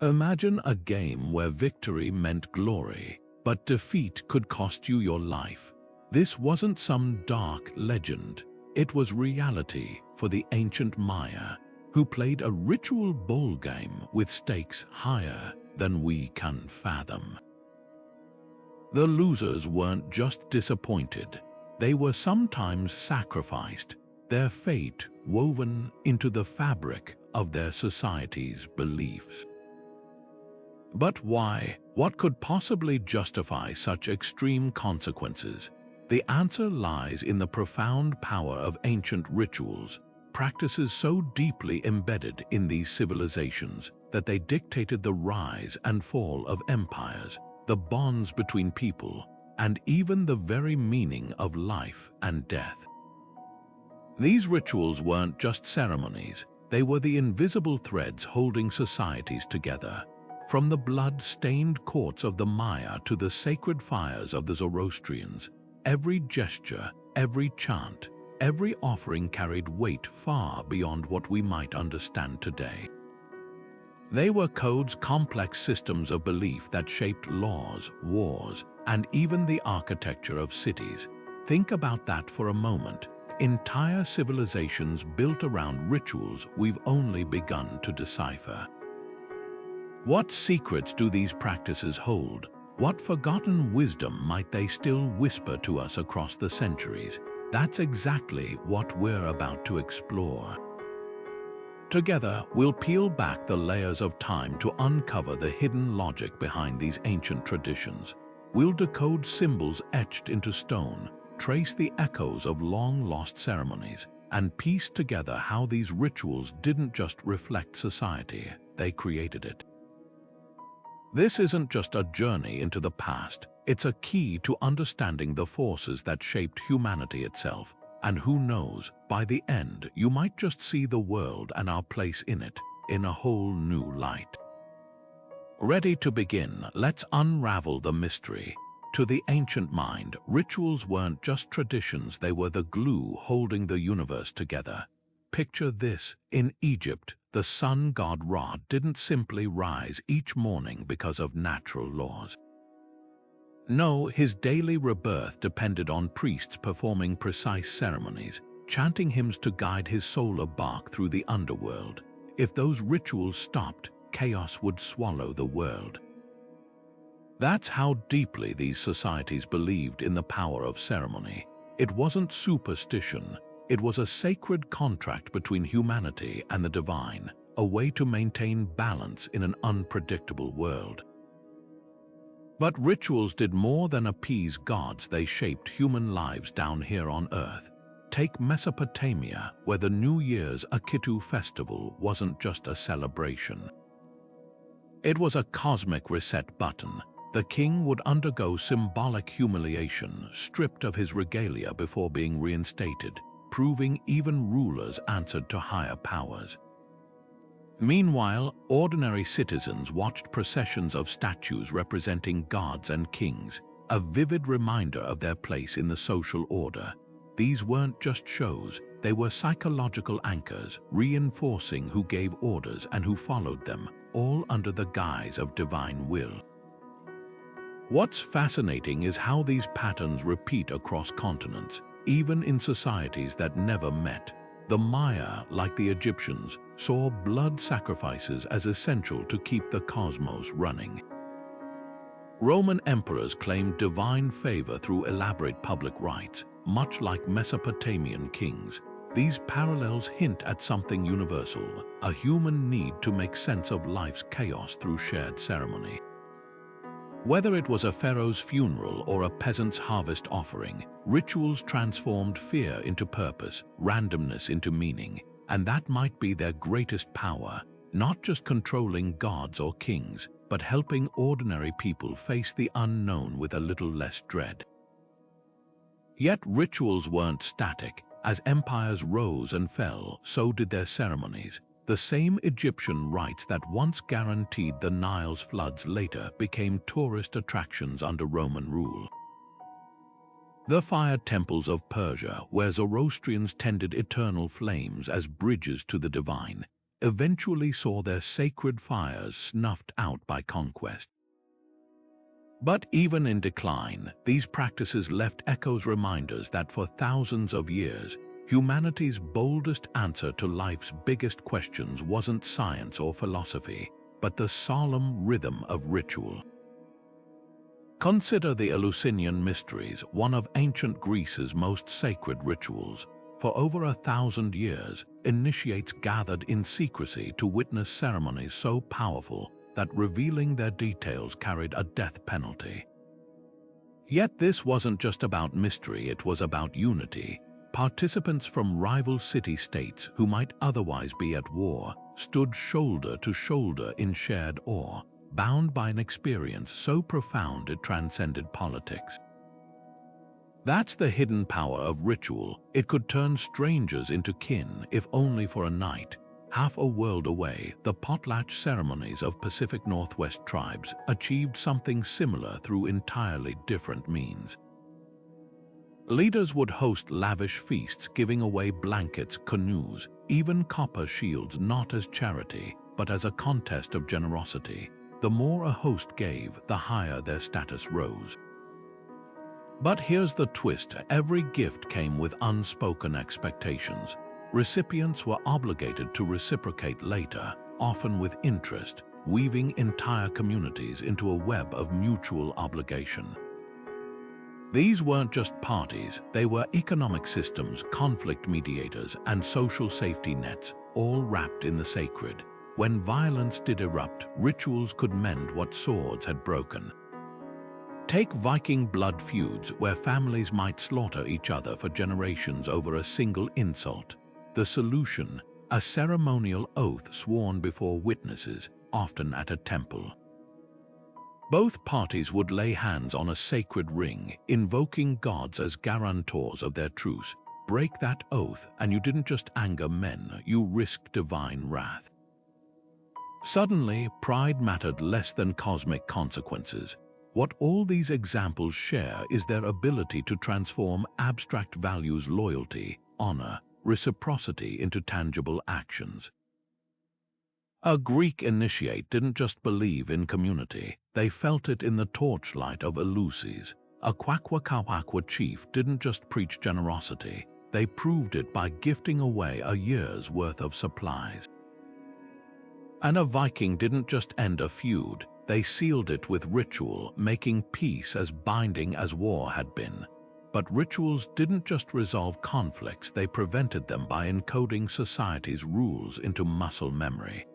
Imagine a game where victory meant glory, but defeat could cost you your life. This wasn't some dark legend. It was reality for the ancient Maya, who played a ritual ball game with stakes higher than we can fathom. The losers weren't just disappointed. They were sometimes sacrificed, their fate woven into the fabric of their society's beliefs. But why? What could possibly justify such extreme consequences? The answer lies in the profound power of ancient rituals, practices so deeply embedded in these civilizations that they dictated the rise and fall of empires, the bonds between people, and even the very meaning of life and death. These rituals weren't just ceremonies, they were the invisible threads holding societies together. From the blood-stained courts of the Maya to the sacred fires of the Zoroastrians, every gesture, every chant, every offering carried weight far beyond what we might understand today. They were codes, complex systems of belief that shaped laws, wars, and even the architecture of cities. Think about that for a moment. Entire civilizations built around rituals we've only begun to decipher. What secrets do these practices hold? What forgotten wisdom might they still whisper to us across the centuries? That's exactly what we're about to explore. Together, we'll peel back the layers of time to uncover the hidden logic behind these ancient traditions. We'll decode symbols etched into stone, trace the echoes of long-lost ceremonies, and piece together how these rituals didn't just reflect society, they created it. This isn't just a journey into the past, it's a key to understanding the forces that shaped humanity itself. And who knows, by the end, you might just see the world and our place in it in a whole new light. Ready to begin, let's unravel the mystery. To the ancient mind, rituals weren't just traditions, they were the glue holding the universe together. Picture this: in Egypt, the sun god Ra didn't simply rise each morning because of natural laws. No, his daily rebirth depended on priests performing precise ceremonies, chanting hymns to guide his solar bark through the underworld. If those rituals stopped, chaos would swallow the world. That's how deeply these societies believed in the power of ceremony. It wasn't superstition, it was a sacred contract between humanity and the divine, a way to maintain balance in an unpredictable world. But rituals did more than appease gods, they shaped human lives down here on Earth. Take Mesopotamia, where the New Year's Akitu festival wasn't just a celebration. It was a cosmic reset button. The king would undergo symbolic humiliation, stripped of his regalia before being reinstated, proving even rulers answered to higher powers. Meanwhile, ordinary citizens watched processions of statues representing gods and kings, a vivid reminder of their place in the social order. These weren't just shows, they were psychological anchors, reinforcing who gave orders and who followed them, all under the guise of divine will. What's fascinating is how these patterns repeat across continents, even in societies that never met. The Maya, like the Egyptians, saw blood sacrifices as essential to keep the cosmos running. Roman emperors claimed divine favor through elaborate public rites, much like Mesopotamian kings. These parallels hint at something universal, a human need to make sense of life's chaos through shared ceremony. Whether it was a pharaoh's funeral or a peasant's harvest offering, rituals transformed fear into purpose, randomness into meaning, and that might be their greatest power, not just controlling gods or kings, but helping ordinary people face the unknown with a little less dread. Yet rituals weren't static. As empires rose and fell, so did their ceremonies. The same Egyptian rites that once guaranteed the Nile's floods later became tourist attractions under Roman rule. The fire temples of Persia, where Zoroastrians tended eternal flames as bridges to the divine, eventually saw their sacred fires snuffed out by conquest. But even in decline, these practices left echoes, reminders that for thousands of years, humanity's boldest answer to life's biggest questions wasn't science or philosophy, but the solemn rhythm of ritual. Consider the Eleusinian mysteries, one of ancient Greece's most sacred rituals. For over 1,000 years, initiates gathered in secrecy to witness ceremonies so powerful that revealing their details carried a death penalty. Yet this wasn't just about mystery, it was about unity. Participants from rival city-states who might otherwise be at war stood shoulder to shoulder in shared awe, bound by an experience so profound it transcended politics. That's the hidden power of ritual. It could turn strangers into kin, if only for a night. Half a world away, the potlatch ceremonies of Pacific Northwest tribes achieved something similar through entirely different means. Leaders would host lavish feasts, giving away blankets, canoes, even copper shields, not as charity, but as a contest of generosity. The more a host gave, the higher their status rose. But here's the twist: every gift came with unspoken expectations. Recipients were obligated to reciprocate later, often with interest, weaving entire communities into a web of mutual obligation. These weren't just parties, they were economic systems, conflict mediators, and social safety nets, all wrapped in the sacred. When violence did erupt, rituals could mend what swords had broken. Take Viking blood feuds, where families might slaughter each other for generations over a single insult. The solution: a ceremonial oath sworn before witnesses, often at a temple. Both parties would lay hands on a sacred ring, invoking gods as guarantors of their truce. Break that oath, and you didn't just anger men, you risked divine wrath. Suddenly, pride mattered less than cosmic consequences. What all these examples share is their ability to transform abstract values, loyalty, honor, reciprocity, into tangible actions. A Greek initiate didn't just believe in community, they felt it in the torchlight of Eleusis. A Kwakwaka'wakwa chief didn't just preach generosity, they proved it by gifting away a year's worth of supplies. And a Viking didn't just end a feud, they sealed it with ritual, making peace as binding as war had been. But rituals didn't just resolve conflicts, they prevented them by encoding society's rules into muscle memory.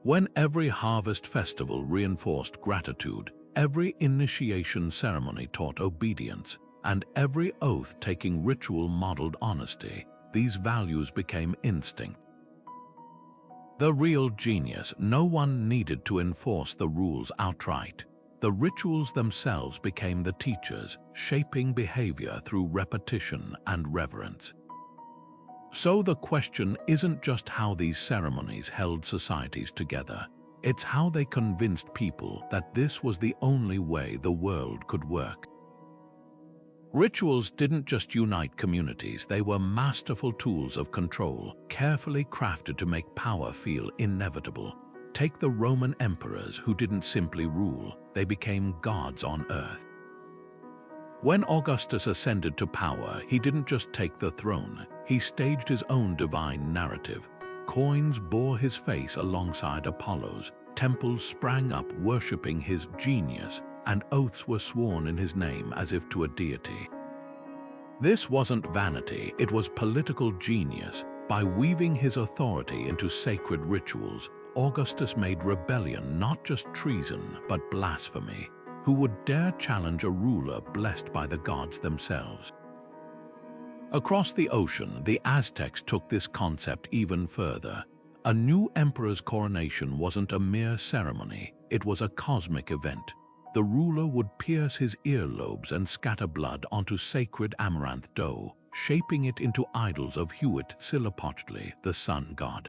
When every harvest festival reinforced gratitude, every initiation ceremony taught obedience, and every oath-taking ritual modeled honesty, these values became instinct. The real genius: no one needed to enforce the rules outright. The rituals themselves became the teachers, shaping behavior through repetition and reverence. So the question isn't just how these ceremonies held societies together, it's how they convinced people that this was the only way the world could work. Rituals didn't just unite communities, they were masterful tools of control, carefully crafted to make power feel inevitable. Take the Roman emperors, who didn't simply rule, they became gods on earth. When Augustus ascended to power, he didn't just take the throne, he staged his own divine narrative. Coins bore his face alongside Apollo's, temples sprang up worshipping his genius, and oaths were sworn in his name as if to a deity. This wasn't vanity, it was political genius. By weaving his authority into sacred rituals, Augustus made rebellion not just treason, but blasphemy. Who would dare challenge a ruler blessed by the gods themselves? Across the ocean, the Aztecs took this concept even further. A new emperor's coronation wasn't a mere ceremony, it was a cosmic event. The ruler would pierce his earlobes and scatter blood onto sacred amaranth dough, shaping it into idols of Huitzilopochtli, the sun god.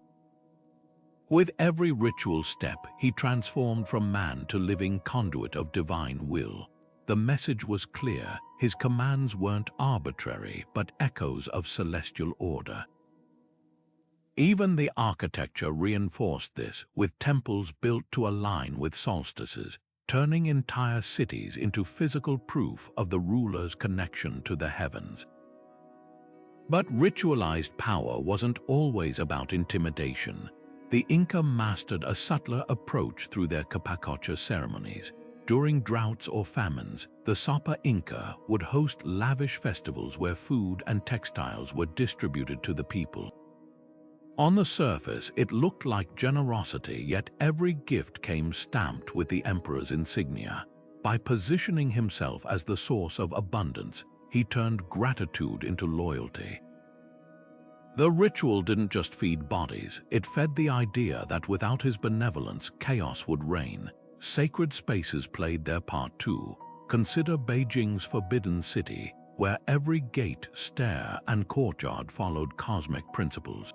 With every ritual step, he transformed from man to living conduit of divine will. The message was clear: his commands weren't arbitrary, but echoes of celestial order. Even the architecture reinforced this, with temples built to align with solstices, turning entire cities into physical proof of the ruler's connection to the heavens. But ritualized power wasn't always about intimidation. The Inca mastered a subtler approach through their capacocha ceremonies. During droughts or famines, the Sapa Inca would host lavish festivals where food and textiles were distributed to the people. On the surface, it looked like generosity, yet every gift came stamped with the emperor's insignia. By positioning himself as the source of abundance, he turned gratitude into loyalty. The ritual didn't just feed bodies, it fed the idea that without his benevolence, chaos would reign. Sacred spaces played their part too. Consider Beijing's Forbidden City, where every gate, stair, and courtyard followed cosmic principles.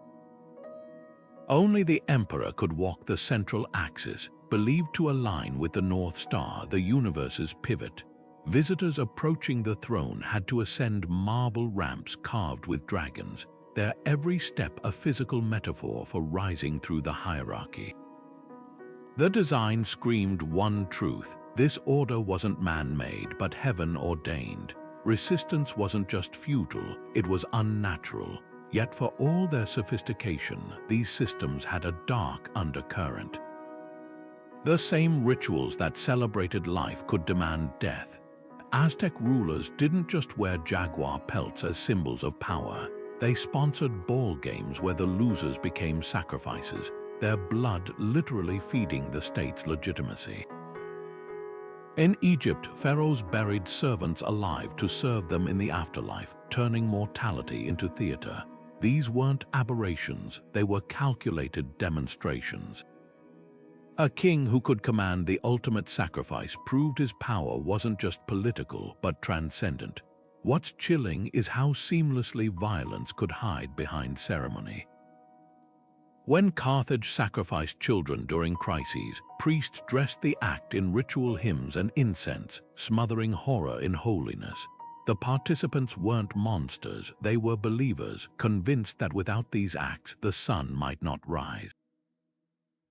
Only the emperor could walk the central axis, believed to align with the North Star, the universe's pivot. Visitors approaching the throne had to ascend marble ramps carved with dragons, their every step a physical metaphor for rising through the hierarchy. The design screamed one truth: this order wasn't man-made, but heaven-ordained. Resistance wasn't just futile, it was unnatural. Yet for all their sophistication, these systems had a dark undercurrent. The same rituals that celebrated life could demand death. Aztec rulers didn't just wear jaguar pelts as symbols of power. They sponsored ball games where the losers became sacrifices, their blood literally feeding the state's legitimacy. In Egypt, pharaohs buried servants alive to serve them in the afterlife, turning mortality into theater. These weren't aberrations, they were calculated demonstrations. A king who could command the ultimate sacrifice proved his power wasn't just political, but transcendent. What's chilling is how seamlessly violence could hide behind ceremony. When Carthage sacrificed children during crises, priests dressed the act in ritual hymns and incense, smothering horror in holiness. The participants weren't monsters, they were believers, convinced that without these acts, the sun might not rise.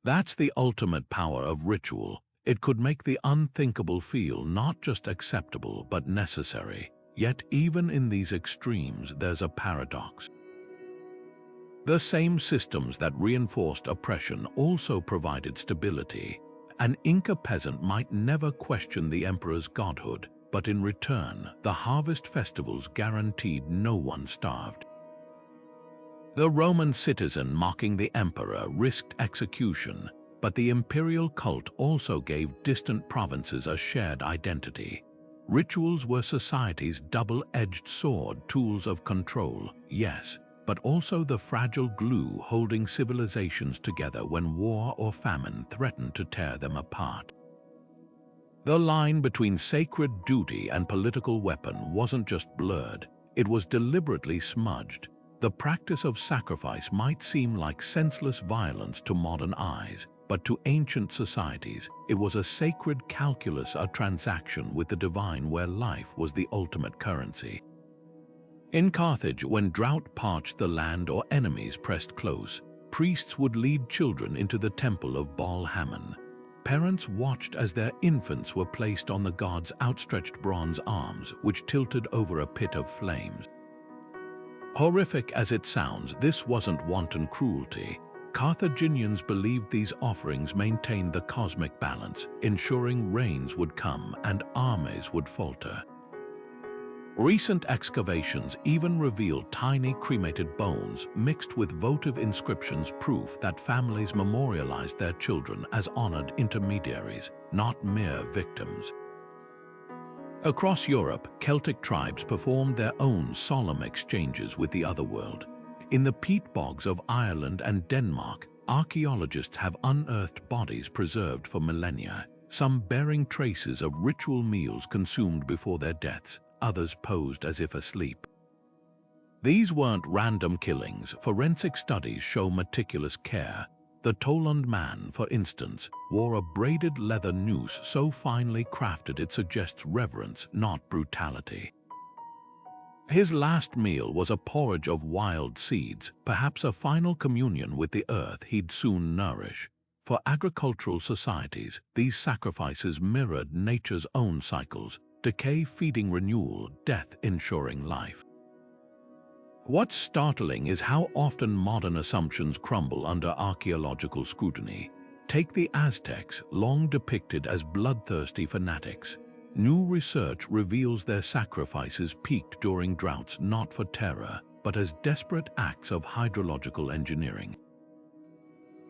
That's the ultimate power of ritual. It could make the unthinkable feel not just acceptable, but necessary. Yet even in these extremes, there's a paradox. The same systems that reinforced oppression also provided stability. An Inca peasant might never question the emperor's godhood, but in return, the harvest festivals guaranteed no one starved. The Roman citizen mocking the emperor risked execution, but the imperial cult also gave distant provinces a shared identity. Rituals were society's double-edged sword, tools of control, yes, but also the fragile glue holding civilizations together when war or famine threatened to tear them apart. The line between sacred duty and political weapon wasn't just blurred, it was deliberately smudged. The practice of sacrifice might seem like senseless violence to modern eyes, but to ancient societies, it was a sacred calculus, a transaction with the divine where life was the ultimate currency. In Carthage, when drought parched the land or enemies pressed close, priests would lead children into the temple of Baal Hammon. Parents watched as their infants were placed on the god's outstretched bronze arms, which tilted over a pit of flames. Horrific as it sounds, this wasn't wanton cruelty. Carthaginians believed these offerings maintained the cosmic balance, ensuring rains would come and armies would falter. Recent excavations even revealed tiny cremated bones mixed with votive inscriptions, proof that families memorialized their children as honored intermediaries, not mere victims. Across Europe, Celtic tribes performed their own solemn exchanges with the otherworld. In the peat bogs of Ireland and Denmark, archaeologists have unearthed bodies preserved for millennia, some bearing traces of ritual meals consumed before their deaths, others posed as if asleep. These weren't random killings. Forensic studies show meticulous care. The Toland man, for instance, wore a braided leather noose so finely crafted it suggests reverence, not brutality. His last meal was a porridge of wild seeds, perhaps a final communion with the earth he'd soon nourish. For agricultural societies, these sacrifices mirrored nature's own cycles, decay feeding renewal, death ensuring life. What's startling is how often modern assumptions crumble under archaeological scrutiny. Take the Aztecs, long depicted as bloodthirsty fanatics. New research reveals their sacrifices peaked during droughts not for terror, but as desperate acts of hydrological engineering.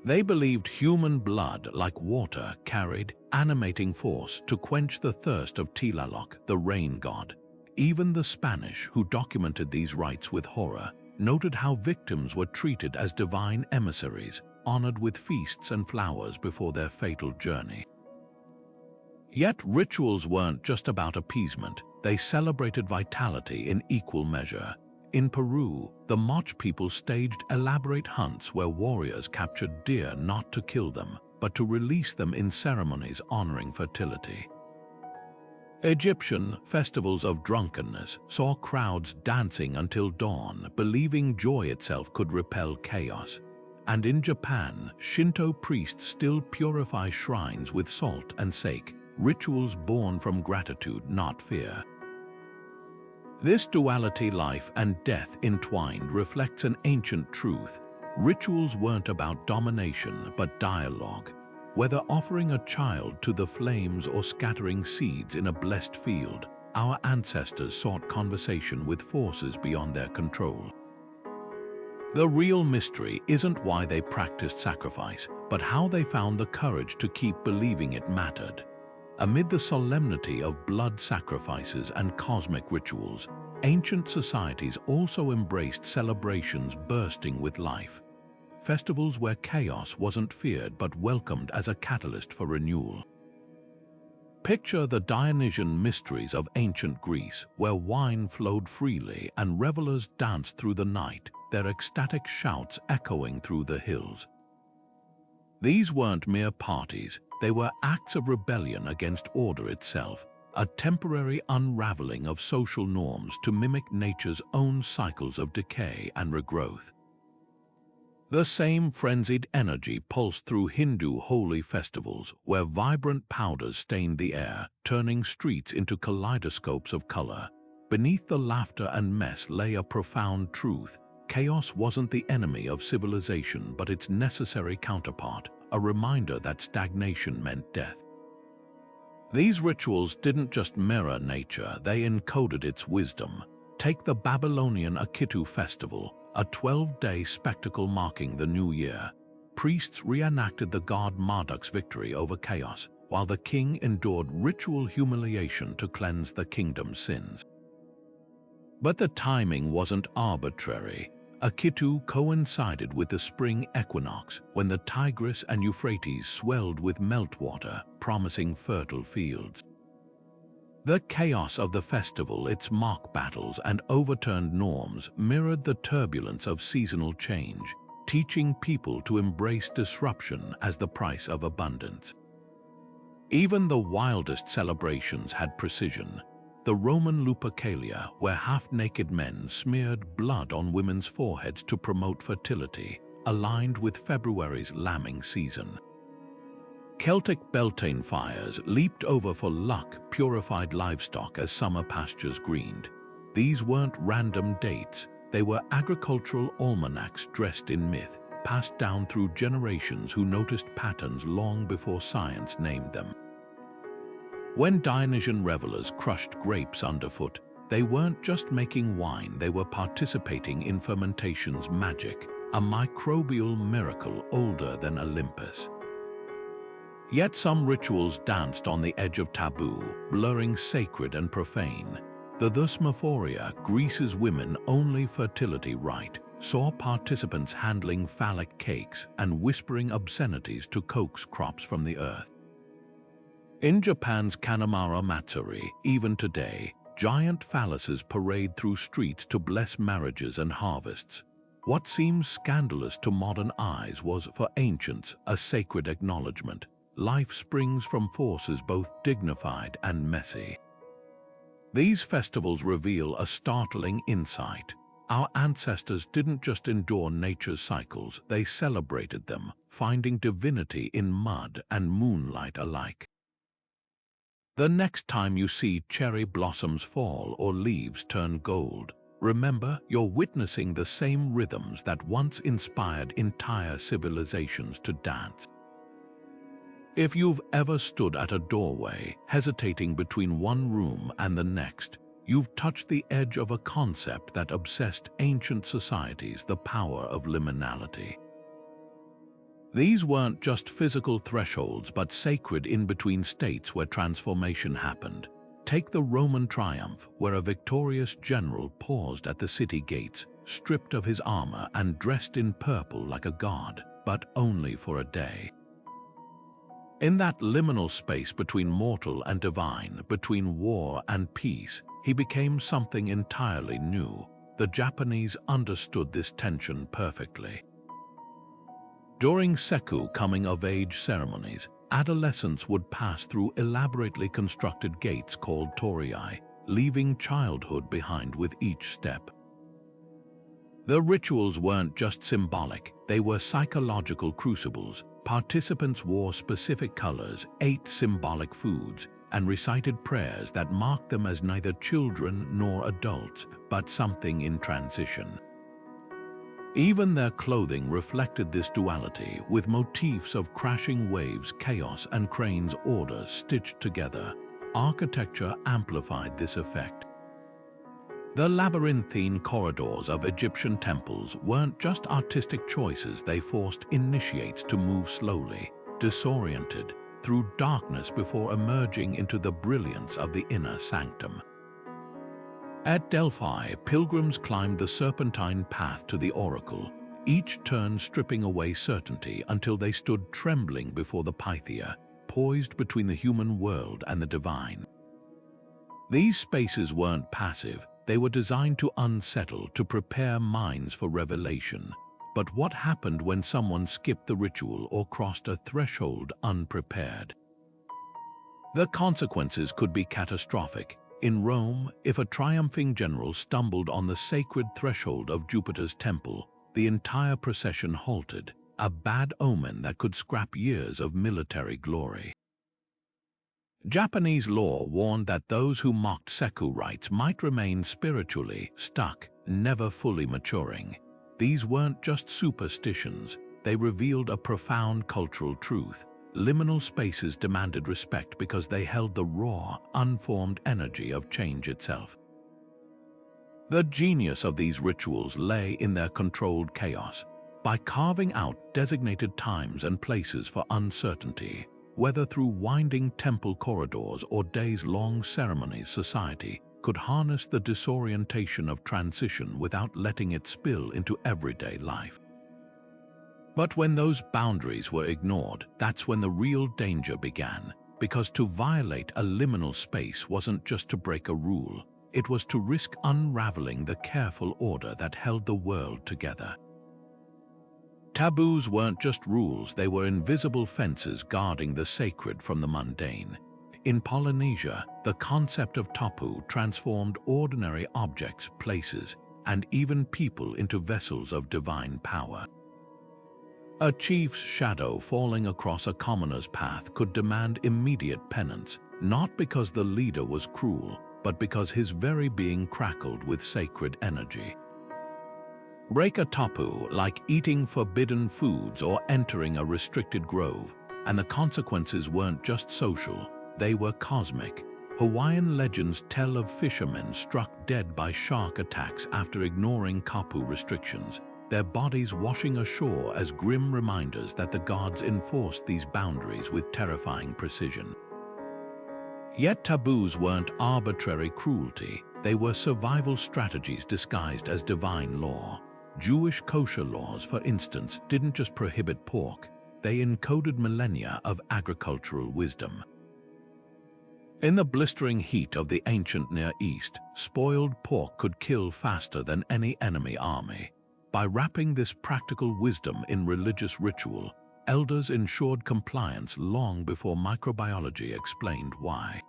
They believed human blood, like water, carried animating force to quench the thirst of Tlaloc, the rain god. Even the Spanish, who documented these rites with horror, noted how victims were treated as divine emissaries, honored with feasts and flowers before their fatal journey. Yet rituals weren't just about appeasement, they celebrated vitality in equal measure. In Peru, the Moch people staged elaborate hunts where warriors captured deer not to kill them, but to release them in ceremonies honoring fertility. Egyptian festivals of drunkenness saw crowds dancing until dawn, believing joy itself could repel chaos. And in Japan, Shinto priests still purify shrines with salt and sake, rituals born from gratitude, not fear. This duality, life and death entwined, reflects an ancient truth. Rituals weren't about domination, but dialogue. Whether offering a child to the flames or scattering seeds in a blessed field, our ancestors sought conversation with forces beyond their control. The real mystery isn't why they practiced sacrifice, but how they found the courage to keep believing it mattered. Amid the solemnity of blood sacrifices and cosmic rituals, ancient societies also embraced celebrations bursting with life. Festivals where chaos wasn't feared but welcomed as a catalyst for renewal. Picture the Dionysian mysteries of ancient Greece, where wine flowed freely and revelers danced through the night, their ecstatic shouts echoing through the hills. These weren't mere parties, they were acts of rebellion against order itself, a temporary unraveling of social norms to mimic nature's own cycles of decay and regrowth. The same frenzied energy pulsed through Hindu holy festivals, where vibrant powders stained the air, turning streets into kaleidoscopes of color. Beneath the laughter and mess lay a profound truth. Chaos wasn't the enemy of civilization, but its necessary counterpart, a reminder that stagnation meant death. These rituals didn't just mirror nature, they encoded its wisdom. Take the Babylonian Akitu festival, a 12-day spectacle marking the new year. Priests reenacted the god Marduk's victory over chaos, while the king endured ritual humiliation to cleanse the kingdom's sins. But the timing wasn't arbitrary. Akitu coincided with the spring equinox, when the Tigris and Euphrates swelled with meltwater, promising fertile fields. The chaos of the festival, its mock battles and overturned norms, mirrored the turbulence of seasonal change, teaching people to embrace disruption as the price of abundance. Even the wildest celebrations had precision. The Roman Lupercalia, where half-naked men smeared blood on women's foreheads to promote fertility, aligned with February's lambing season. Celtic Beltane fires leaped over for luck, purified livestock as summer pastures greened. These weren't random dates, they were agricultural almanacs dressed in myth, passed down through generations who noticed patterns long before science named them. When Dionysian revelers crushed grapes underfoot, they weren't just making wine, they were participating in fermentation's magic, a microbial miracle older than Olympus. Yet some rituals danced on the edge of taboo, blurring sacred and profane. The Thesmophoria, Greece's women-only fertility rite, saw participants handling phallic cakes and whispering obscenities to coax crops from the earth. In Japan's Kanemaru Matsuri, even today, giant phalluses parade through streets to bless marriages and harvests. What seems scandalous to modern eyes was, for ancients, a sacred acknowledgement. Life springs from forces both dignified and messy. These festivals reveal a startling insight. Our ancestors didn't just endure nature's cycles, they celebrated them, finding divinity in mud and moonlight alike. The next time you see cherry blossoms fall or leaves turn gold, remember you're witnessing the same rhythms that once inspired entire civilizations to dance. If you've ever stood at a doorway, hesitating between one room and the next, you've touched the edge of a concept that obsessed ancient societies: the power of liminality. These weren't just physical thresholds, but sacred in-between states where transformation happened. Take the Roman triumph, where a victorious general paused at the city gates, stripped of his armor and dressed in purple like a god, but only for a day. In that liminal space between mortal and divine, between war and peace, he became something entirely new. The Japanese understood this tension perfectly. During Seku coming-of-age ceremonies, adolescents would pass through elaborately constructed gates called torii, leaving childhood behind with each step. The rituals weren't just symbolic, they were psychological crucibles. Participants wore specific colors, ate symbolic foods, and recited prayers that marked them as neither children nor adults, but something in transition. Even their clothing reflected this duality, with motifs of crashing waves, chaos, and cranes' order stitched together. Architecture amplified this effect. The labyrinthine corridors of Egyptian temples weren't just artistic choices, they forced initiates to move slowly, disoriented, through darkness before emerging into the brilliance of the inner sanctum. At Delphi, pilgrims climbed the serpentine path to the oracle, each turn stripping away certainty until they stood trembling before the Pythia, poised between the human world and the divine. These spaces weren't passive, they were designed to unsettle, to prepare minds for revelation. But what happened when someone skipped the ritual or crossed a threshold unprepared? The consequences could be catastrophic. In Rome, if a triumphing general stumbled on the sacred threshold of Jupiter's temple, the entire procession halted, a bad omen that could scrap years of military glory. Japanese law warned that those who mocked Seku rites might remain spiritually stuck, never fully maturing. These weren't just superstitions, they revealed a profound cultural truth. Liminal spaces demanded respect because they held the raw, unformed energy of change itself. The genius of these rituals lay in their controlled chaos. By carving out designated times and places for uncertainty, whether through winding temple corridors or days-long ceremonies, society could harness the disorientation of transition without letting it spill into everyday life. But when those boundaries were ignored, that's when the real danger began, because to violate a liminal space wasn't just to break a rule, it was to risk unraveling the careful order that held the world together. Taboos weren't just rules, they were invisible fences guarding the sacred from the mundane. In Polynesia, the concept of tapu transformed ordinary objects, places, and even people into vessels of divine power. A chief's shadow falling across a commoner's path could demand immediate penance, not because the leader was cruel, but because his very being crackled with sacred energy. Break a tapu, like eating forbidden foods or entering a restricted grove, and the consequences weren't just social, they were cosmic. Hawaiian legends tell of fishermen struck dead by shark attacks after ignoring kapu restrictions, their bodies washing ashore as grim reminders that the gods enforced these boundaries with terrifying precision. Yet taboos weren't arbitrary cruelty, they were survival strategies disguised as divine law. Jewish kosher laws, for instance, didn't just prohibit pork, they encoded millennia of agricultural wisdom. In the blistering heat of the ancient Near East, spoiled pork could kill faster than any enemy army. By wrapping this practical wisdom in religious ritual, elders ensured compliance long before microbiology explained why.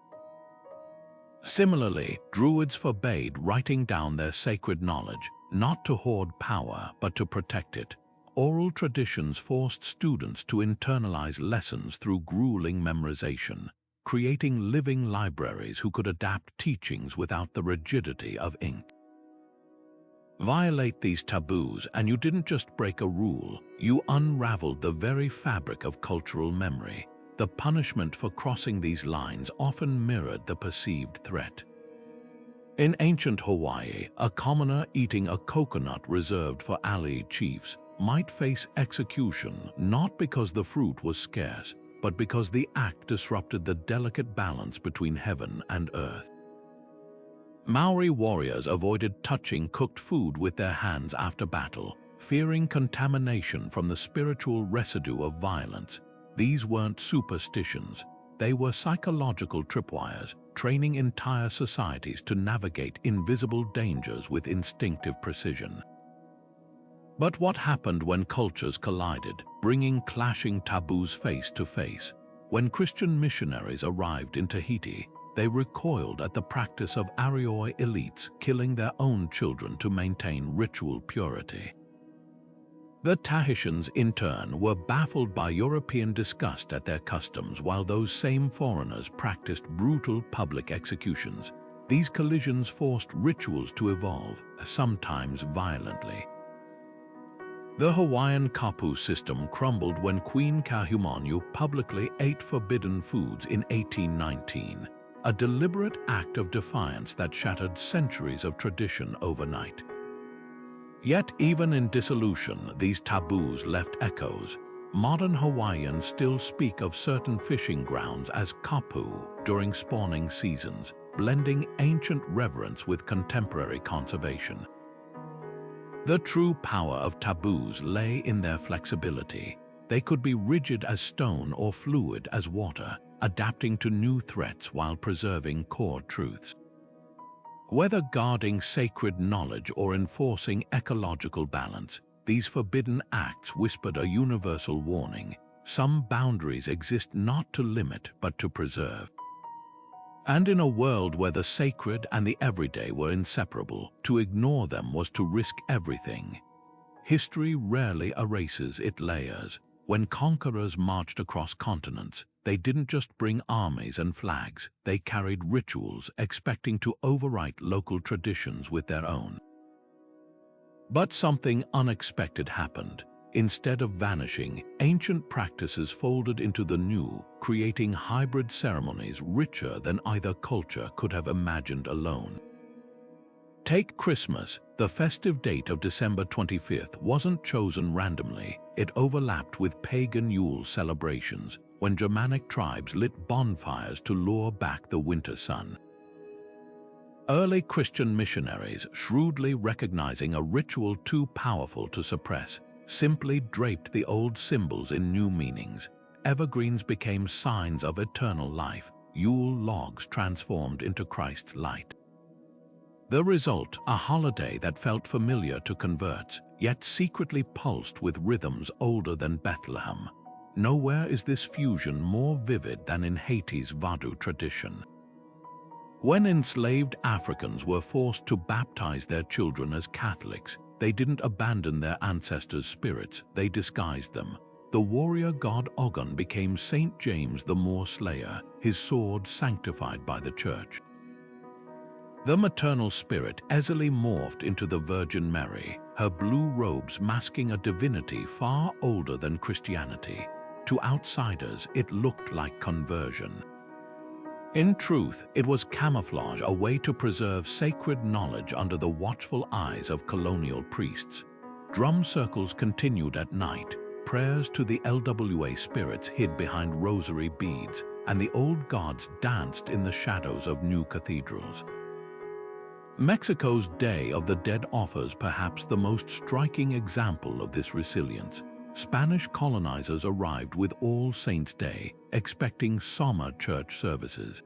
Similarly, Druids forbade writing down their sacred knowledge, not to hoard power but to protect it. Oral traditions forced students to internalize lessons through grueling memorization, creating living libraries who could adapt teachings without the rigidity of ink. Violate these taboos and you didn't just break a rule, you unraveled the very fabric of cultural memory. The punishment for crossing these lines often mirrored the perceived threat. In ancient Hawaii, a commoner eating a coconut reserved for alii chiefs might face execution not because the fruit was scarce, but because the act disrupted the delicate balance between heaven and earth. Maori warriors avoided touching cooked food with their hands after battle, fearing contamination from the spiritual residue of violence. These weren't superstitions, they were psychological tripwires, training entire societies to navigate invisible dangers with instinctive precision. But what happened when cultures collided, bringing clashing taboos face to face? When Christian missionaries arrived in Tahiti, they recoiled at the practice of Arioi elites killing their own children to maintain ritual purity. The Tahitians, in turn, were baffled by European disgust at their customs, while those same foreigners practiced brutal public executions. These collisions forced rituals to evolve, sometimes violently. The Hawaiian kapu system crumbled when Queen Kaahumanu publicly ate forbidden foods in 1819, a deliberate act of defiance that shattered centuries of tradition overnight. Yet even in dissolution, these taboos left echoes. Modern Hawaiians still speak of certain fishing grounds as kapu during spawning seasons, blending ancient reverence with contemporary conservation. The true power of taboos lay in their flexibility. They could be rigid as stone or fluid as water, adapting to new threats while preserving core truths. Whether guarding sacred knowledge or enforcing ecological balance, these forbidden acts whispered a universal warning. Some boundaries exist not to limit but to preserve. And in a world where the sacred and the everyday were inseparable, to ignore them was to risk everything. History rarely erases its layers. When conquerors marched across continents, they didn't just bring armies and flags, they carried rituals, expecting to overwrite local traditions with their own. But something unexpected happened. Instead of vanishing, ancient practices folded into the new, creating hybrid ceremonies richer than either culture could have imagined alone. Take Christmas. The festive date of December 25th wasn't chosen randomly. It overlapped with pagan Yule celebrations, when Germanic tribes lit bonfires to lure back the winter sun. Early Christian missionaries, shrewdly recognizing a ritual too powerful to suppress, simply draped the old symbols in new meanings. Evergreens became signs of eternal life. Yule logs transformed into Christ's light. The result, a holiday that felt familiar to converts, yet secretly pulsed with rhythms older than Bethlehem. Nowhere is this fusion more vivid than in Haiti's Vodou tradition. When enslaved Africans were forced to baptize their children as Catholics, they didn't abandon their ancestors' spirits, they disguised them. The warrior god Ogun became Saint James the Moor Slayer, his sword sanctified by the church. The maternal spirit easily morphed into the Virgin Mary, her blue robes masking a divinity far older than Christianity. To outsiders, it looked like conversion. In truth, it was camouflage, a way to preserve sacred knowledge under the watchful eyes of colonial priests. Drum circles continued at night, prayers to the LWA spirits hid behind rosary beads, and the old gods danced in the shadows of new cathedrals. Mexico's Day of the Dead offers perhaps the most striking example of this resilience. Spanish colonizers arrived with All Saints' Day, expecting somber church services.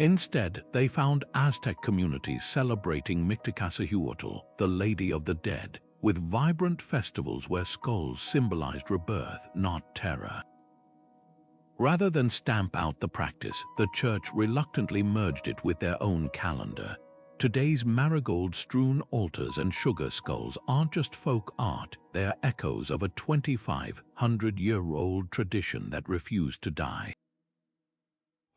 Instead, they found Aztec communities celebrating Mictlantecuhtli, the Lady of the Dead, with vibrant festivals where skulls symbolized rebirth, not terror. Rather than stamp out the practice, the church reluctantly merged it with their own calendar. Today's marigold-strewn altars and sugar skulls aren't just folk art, they are echoes of a 2,500-year-old tradition that refused to die.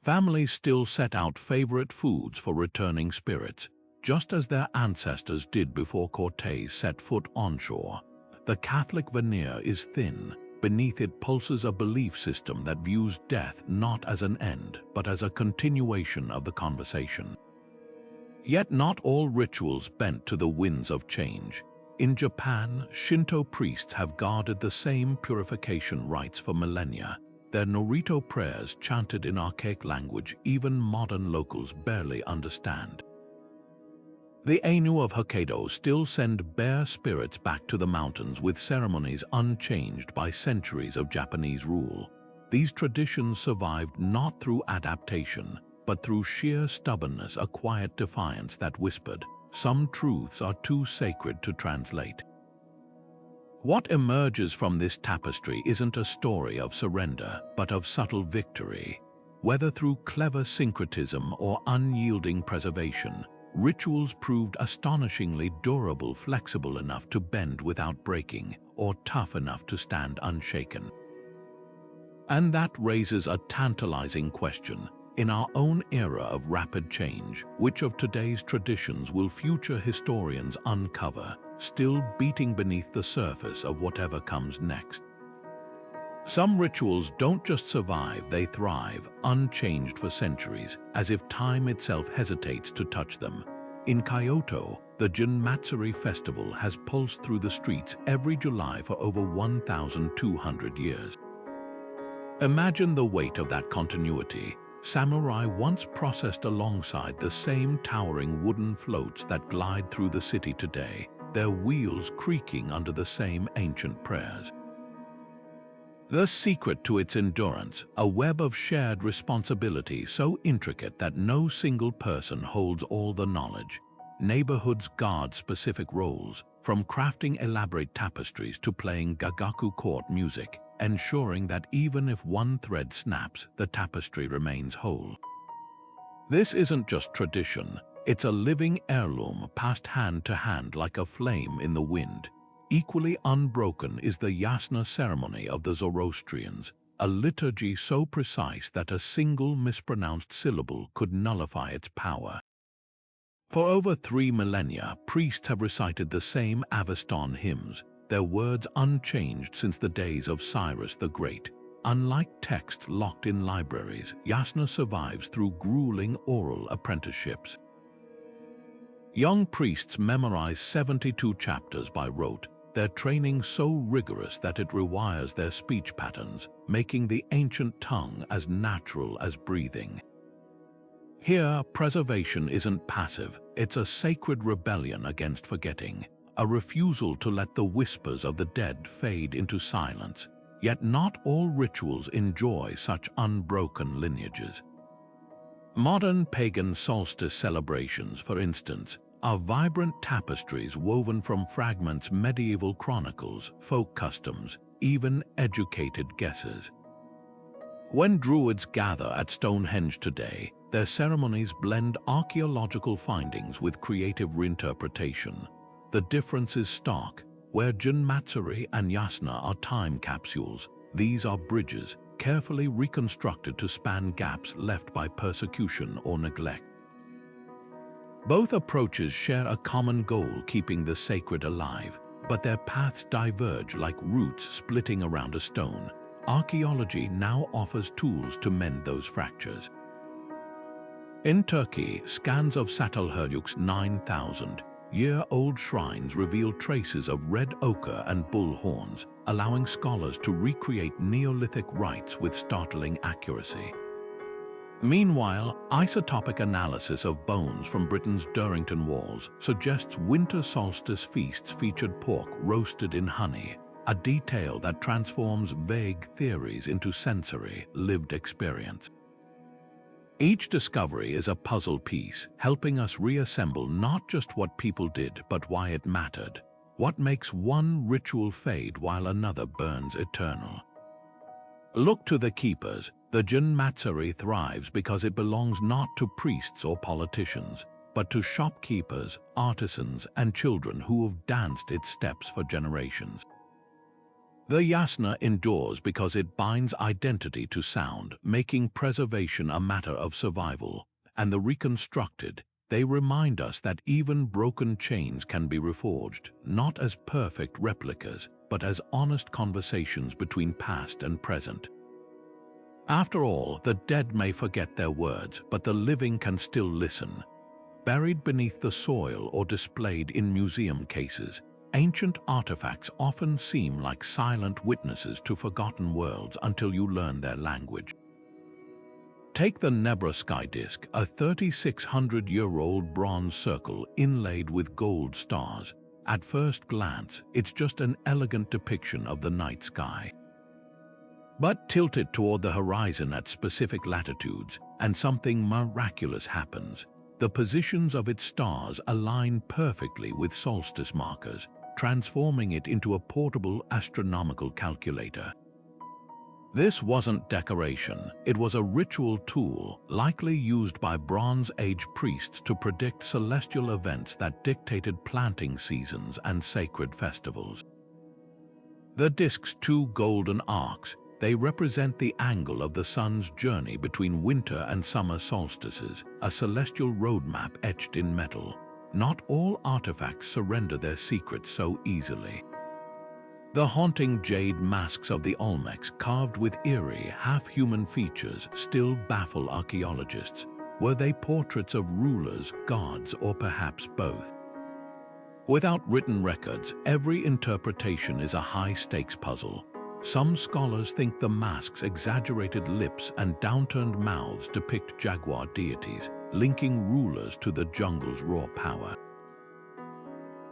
Families still set out favorite foods for returning spirits, just as their ancestors did before Cortés set foot onshore. The Catholic veneer is thin. Beneath it pulses a belief system that views death not as an end, but as a continuation of the conversation. Yet not all rituals bent to the winds of change. In Japan, Shinto priests have guarded the same purification rites for millennia. Their Norito prayers chanted in archaic language even modern locals barely understand. The Ainu of Hokkaido still send bear spirits back to the mountains with ceremonies unchanged by centuries of Japanese rule. These traditions survived not through adaptation, but through sheer stubbornness, a quiet defiance that whispered, "Some truths are too sacred to translate." What emerges from this tapestry isn't a story of surrender, but of subtle victory. Whether through clever syncretism or unyielding preservation, rituals proved astonishingly durable, flexible enough to bend without breaking, or tough enough to stand unshaken. And that raises a tantalizing question. In our own era of rapid change, which of today's traditions will future historians uncover, still beating beneath the surface of whatever comes next? Some rituals don't just survive, they thrive, unchanged for centuries, as if time itself hesitates to touch them. In Kyoto, the Junmatsuri festival has pulsed through the streets every July for over 1,200 years. Imagine the weight of that continuity. Samurai once processed alongside the same towering wooden floats that glide through the city today, their wheels creaking under the same ancient prayers. The secret to its endurance, a web of shared responsibility so intricate that no single person holds all the knowledge. Neighborhoods guard specific roles, from crafting elaborate tapestries to playing gagaku court music, ensuring that even if one thread snaps, the tapestry remains whole. This isn't just tradition, it's a living heirloom passed hand to hand like a flame in the wind. Equally unbroken is the Yasna ceremony of the Zoroastrians, a liturgy so precise that a single mispronounced syllable could nullify its power. For over 3 millennia, priests have recited the same Avestan hymns, their words unchanged since the days of Cyrus the Great. Unlike texts locked in libraries, Yasna survives through grueling oral apprenticeships. Young priests memorize 72 chapters by rote, their training so rigorous that it rewires their speech patterns, making the ancient tongue as natural as breathing. Here, preservation isn't passive, it's a sacred rebellion against forgetting, a refusal to let the whispers of the dead fade into silence. Yet not all rituals enjoy such unbroken lineages. Modern pagan solstice celebrations, for instance, are vibrant tapestries woven from fragments, medieval chronicles, folk customs, even educated guesses. When Druids gather at Stonehenge today, their ceremonies blend archaeological findings with creative reinterpretation. The difference is stark. Where Junmatsuri and Yasna are time capsules, these are bridges, carefully reconstructed to span gaps left by persecution or neglect. Both approaches share a common goal, keeping the sacred alive, but their paths diverge like roots splitting around a stone. Archaeology now offers tools to mend those fractures. In Turkey, scans of Çatalhöyük's 9,000-year-old shrines reveal traces of red ochre and bull horns, allowing scholars to recreate Neolithic rites with startling accuracy. Meanwhile, isotopic analysis of bones from Britain's Durrington walls suggests winter solstice feasts featured pork roasted in honey, a detail that transforms vague theories into sensory, lived experience. Each discovery is a puzzle piece, helping us reassemble not just what people did, but why it mattered. What makes one ritual fade while another burns eternal? Look to the keepers. The janmatsuri thrives because it belongs not to priests or politicians, but to shopkeepers, artisans, and children who have danced its steps for generations. The yasna endures because it binds identity to sound, making preservation a matter of survival, and the reconstructed, they remind us that even broken chains can be reforged, not as perfect replicas, but as honest conversations between past and present. After all, the dead may forget their words, but the living can still listen. Buried beneath the soil or displayed in museum cases, ancient artifacts often seem like silent witnesses to forgotten worlds until you learn their language. Take the Nebra sky disk, a 3,600-year-old bronze circle inlaid with gold stars. At first glance, it's just an elegant depiction of the night sky. But tilt it toward the horizon at specific latitudes, and something miraculous happens. The positions of its stars align perfectly with solstice markers, transforming it into a portable astronomical calculator. This wasn't decoration, it was a ritual tool, likely used by Bronze Age priests to predict celestial events that dictated planting seasons and sacred festivals. The disk's two golden arcs, they represent the angle of the sun's journey between winter and summer solstices, a celestial roadmap etched in metal. Not all artifacts surrender their secrets so easily. The haunting jade masks of the Olmecs, carved with eerie, half-human features, still baffle archaeologists. Were they portraits of rulers, gods, or perhaps both? Without written records, every interpretation is a high-stakes puzzle. Some scholars think the masks' exaggerated lips and downturned mouths depict jaguar deities, linking rulers to the jungle's raw power.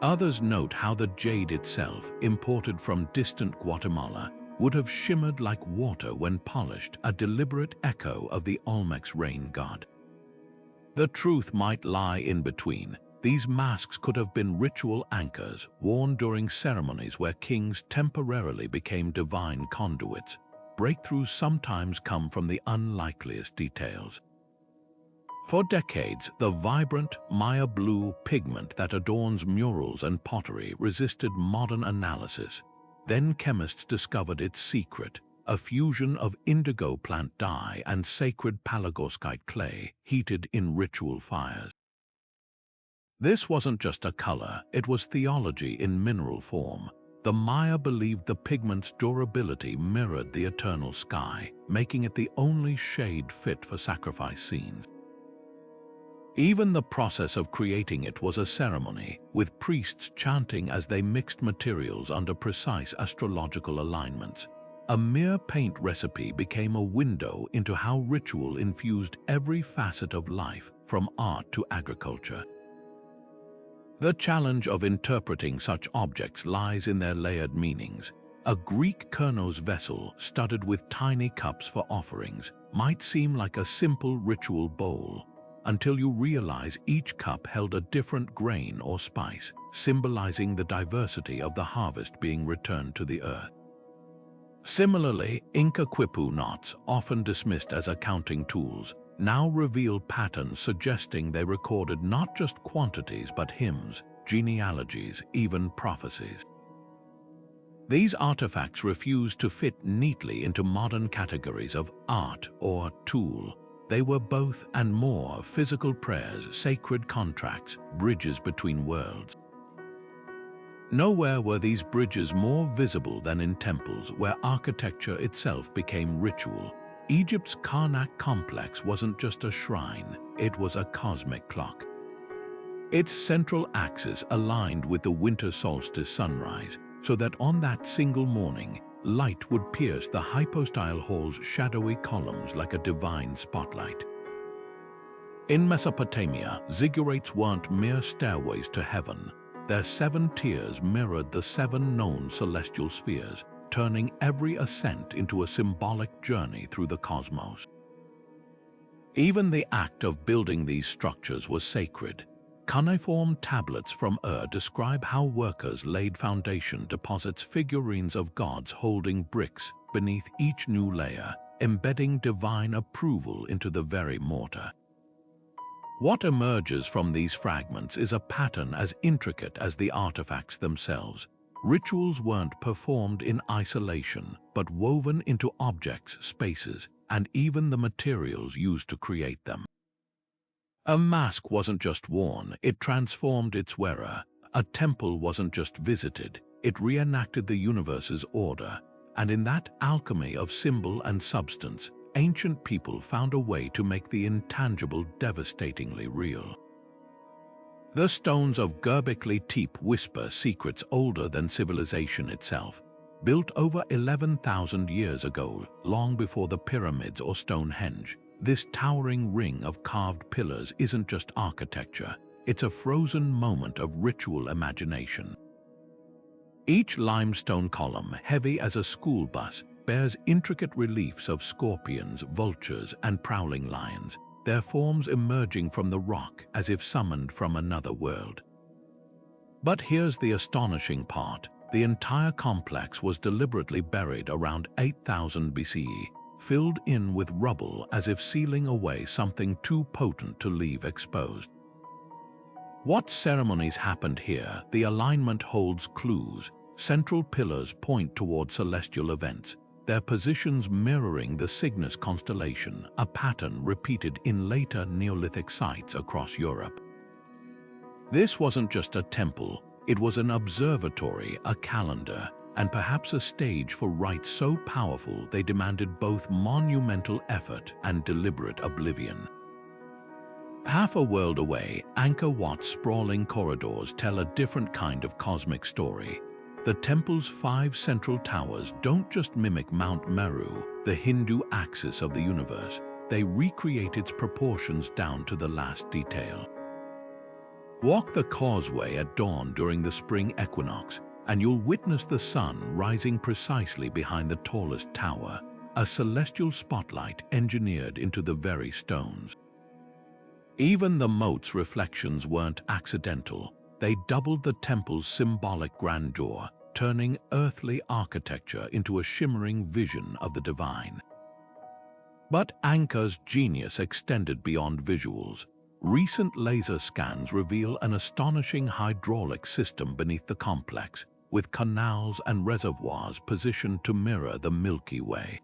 Others note how the jade itself, imported from distant Guatemala, would have shimmered like water when polished, a deliberate echo of the Olmec's rain god. The truth might lie in between. These masks could have been ritual anchors, worn during ceremonies where kings temporarily became divine conduits. Breakthroughs sometimes come from the unlikeliest details. For decades, the vibrant Maya blue pigment that adorns murals and pottery resisted modern analysis. Then chemists discovered its secret, a fusion of indigo plant dye and sacred palagorskite clay heated in ritual fires. This wasn't just a color, it was theology in mineral form. The Maya believed the pigment's durability mirrored the eternal sky, making it the only shade fit for sacrifice scenes. Even the process of creating it was a ceremony, with priests chanting as they mixed materials under precise astrological alignments. A mere paint recipe became a window into how ritual infused every facet of life, from art to agriculture. The challenge of interpreting such objects lies in their layered meanings. A Greek kernos vessel studded with tiny cups for offerings might seem like a simple ritual bowl, until you realize each cup held a different grain or spice, symbolizing the diversity of the harvest being returned to the earth. Similarly, Inca quipu knots, often dismissed as accounting tools, now reveal patterns suggesting they recorded not just quantities but hymns, genealogies, even prophecies. These artifacts refuse to fit neatly into modern categories of art or tool. They were both and more: physical prayers, sacred contracts, bridges between worlds. Nowhere were these bridges more visible than in temples where architecture itself became ritual. Egypt's Karnak complex wasn't just a shrine, it was a cosmic clock. Its central axis aligned with the winter solstice sunrise, so that on that single morning, light would pierce the hypostyle hall's shadowy columns like a divine spotlight. In Mesopotamia, ziggurats weren't mere stairways to heaven. Their 7 tiers mirrored the 7 known celestial spheres, turning every ascent into a symbolic journey through the cosmos. Even the act of building these structures was sacred. Cuneiform tablets from describe how workers laid foundation deposits figurines of gods holding bricks beneath each new layer, embedding divine approval into the very mortar. What emerges from these fragments is a pattern as intricate as the artifacts themselves. Rituals weren't performed in isolation, but woven into objects, spaces, and even the materials used to create them. A mask wasn't just worn, it transformed its wearer. A temple wasn't just visited, it reenacted the universe's order. And in that alchemy of symbol and substance, ancient people found a way to make the intangible devastatingly real. The stones of Göbekli Tepe whisper secrets older than civilization itself. Built over 11,000 years ago, long before the pyramids or Stonehenge, this towering ring of carved pillars isn't just architecture, it's a frozen moment of ritual imagination. Each limestone column, heavy as a school bus, bears intricate reliefs of scorpions, vultures, and prowling lions, their forms emerging from the rock as if summoned from another world. But here's the astonishing part. The entire complex was deliberately buried around 8000 BCE, filled in with rubble as if sealing away something too potent to leave exposed. What ceremonies happened here? The alignment holds clues. Central pillars point toward celestial events, their positions mirroring the Cygnus constellation, a pattern repeated in later Neolithic sites across Europe. This wasn't just a temple, it was an observatory, a calendar, and perhaps a stage for rites so powerful they demanded both monumental effort and deliberate oblivion. Half a world away, Angkor Wat's sprawling corridors tell a different kind of cosmic story. The temple's 5 central towers don't just mimic Mount Meru, the Hindu axis of the universe. They recreate its proportions down to the last detail. Walk the causeway at dawn during the spring equinox, and you'll witness the sun rising precisely behind the tallest tower, a celestial spotlight engineered into the very stones. Even the moat's reflections weren't accidental. They doubled the temple's symbolic grandeur, turning earthly architecture into a shimmering vision of the divine. But Angkor's genius extended beyond visuals. Recent laser scans reveal an astonishing hydraulic system beneath the complex, with canals and reservoirs positioned to mirror the Milky Way.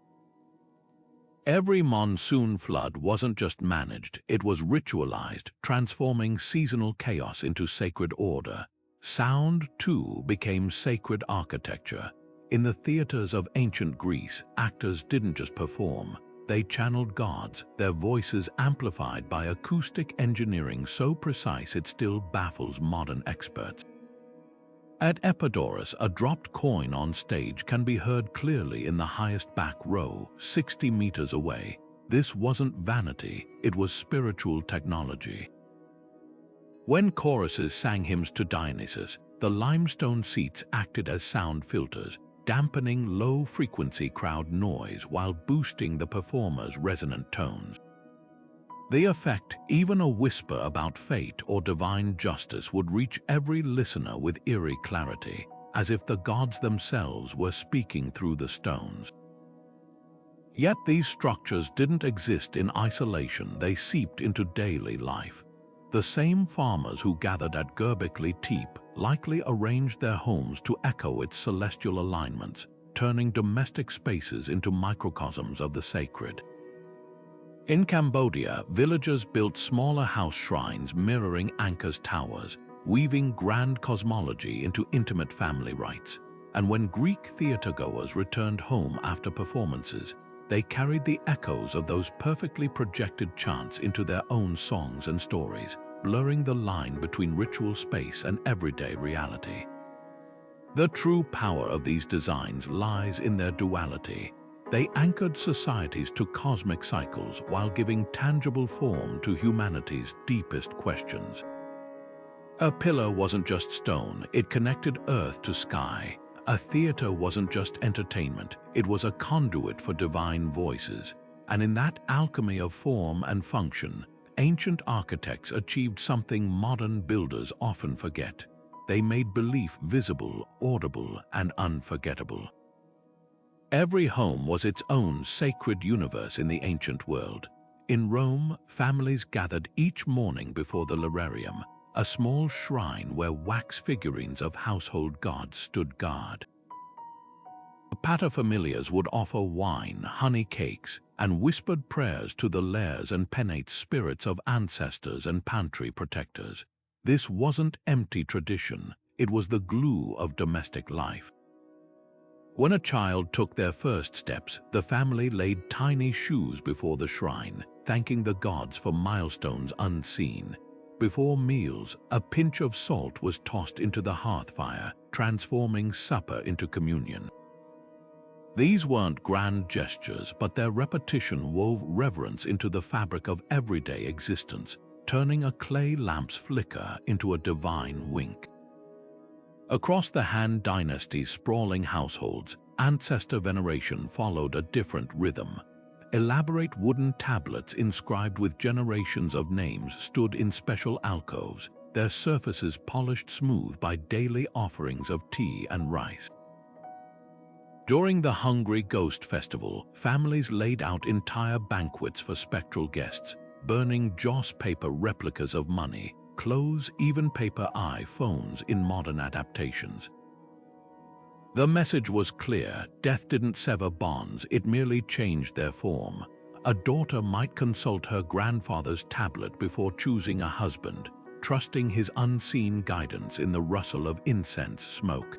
Every monsoon flood wasn't just managed, it was ritualized, transforming seasonal chaos into sacred order. Sound, too, became sacred architecture. In the theaters of ancient Greece, actors didn't just perform, they channeled gods, their voices amplified by acoustic engineering so precise it still baffles modern experts. At Epidaurus, a dropped coin on stage can be heard clearly in the highest back row, 60 meters away. This wasn't vanity, it was spiritual technology. When choruses sang hymns to Dionysus, the limestone seats acted as sound filters, dampening low-frequency crowd noise while boosting the performer's resonant tones. The effect, even a whisper about fate or divine justice, would reach every listener with eerie clarity, as if the gods themselves were speaking through the stones. Yet these structures didn't exist in isolation, they seeped into daily life. The same farmers who gathered at Göbekli Tepe likely arranged their homes to echo its celestial alignments, turning domestic spaces into microcosms of the sacred. In Cambodia, villagers built smaller house shrines mirroring Angkor's towers, weaving grand cosmology into intimate family rites. And when Greek theatergoers returned home after performances, they carried the echoes of those perfectly projected chants into their own songs and stories, blurring the line between ritual space and everyday reality. The true power of these designs lies in their duality. They anchored societies to cosmic cycles while giving tangible form to humanity's deepest questions. A pillar wasn't just stone, it connected earth to sky. A theater wasn't just entertainment, it was a conduit for divine voices. And in that alchemy of form and function, ancient architects achieved something modern builders often forget. They made belief visible, audible, and unforgettable. Every home was its own sacred universe in the ancient world. In Rome, families gathered each morning before the Lararium, a small shrine where wax figurines of household gods stood guard. Paterfamilias would offer wine, honey cakes, and whispered prayers to the lares and penates spirits of ancestors and pantry protectors. This wasn't empty tradition, it was the glue of domestic life. When a child took their first steps, the family laid tiny shoes before the shrine, thanking the gods for milestones unseen. Before meals, a pinch of salt was tossed into the hearthfire, transforming supper into communion. These weren't grand gestures, but their repetition wove reverence into the fabric of everyday existence, turning a clay lamp's flicker into a divine wink. Across the Han Dynasty's sprawling households, ancestor veneration followed a different rhythm. Elaborate wooden tablets inscribed with generations of names stood in special alcoves, their surfaces polished smooth by daily offerings of tea and rice. During the Hungry Ghost Festival, families laid out entire banquets for spectral guests, burning joss paper replicas of money, clothes, even paper iPhones in modern adaptations. The message was clear: death didn't sever bonds, it merely changed their form. A daughter might consult her grandfather's tablet before choosing a husband, trusting his unseen guidance in the rustle of incense smoke.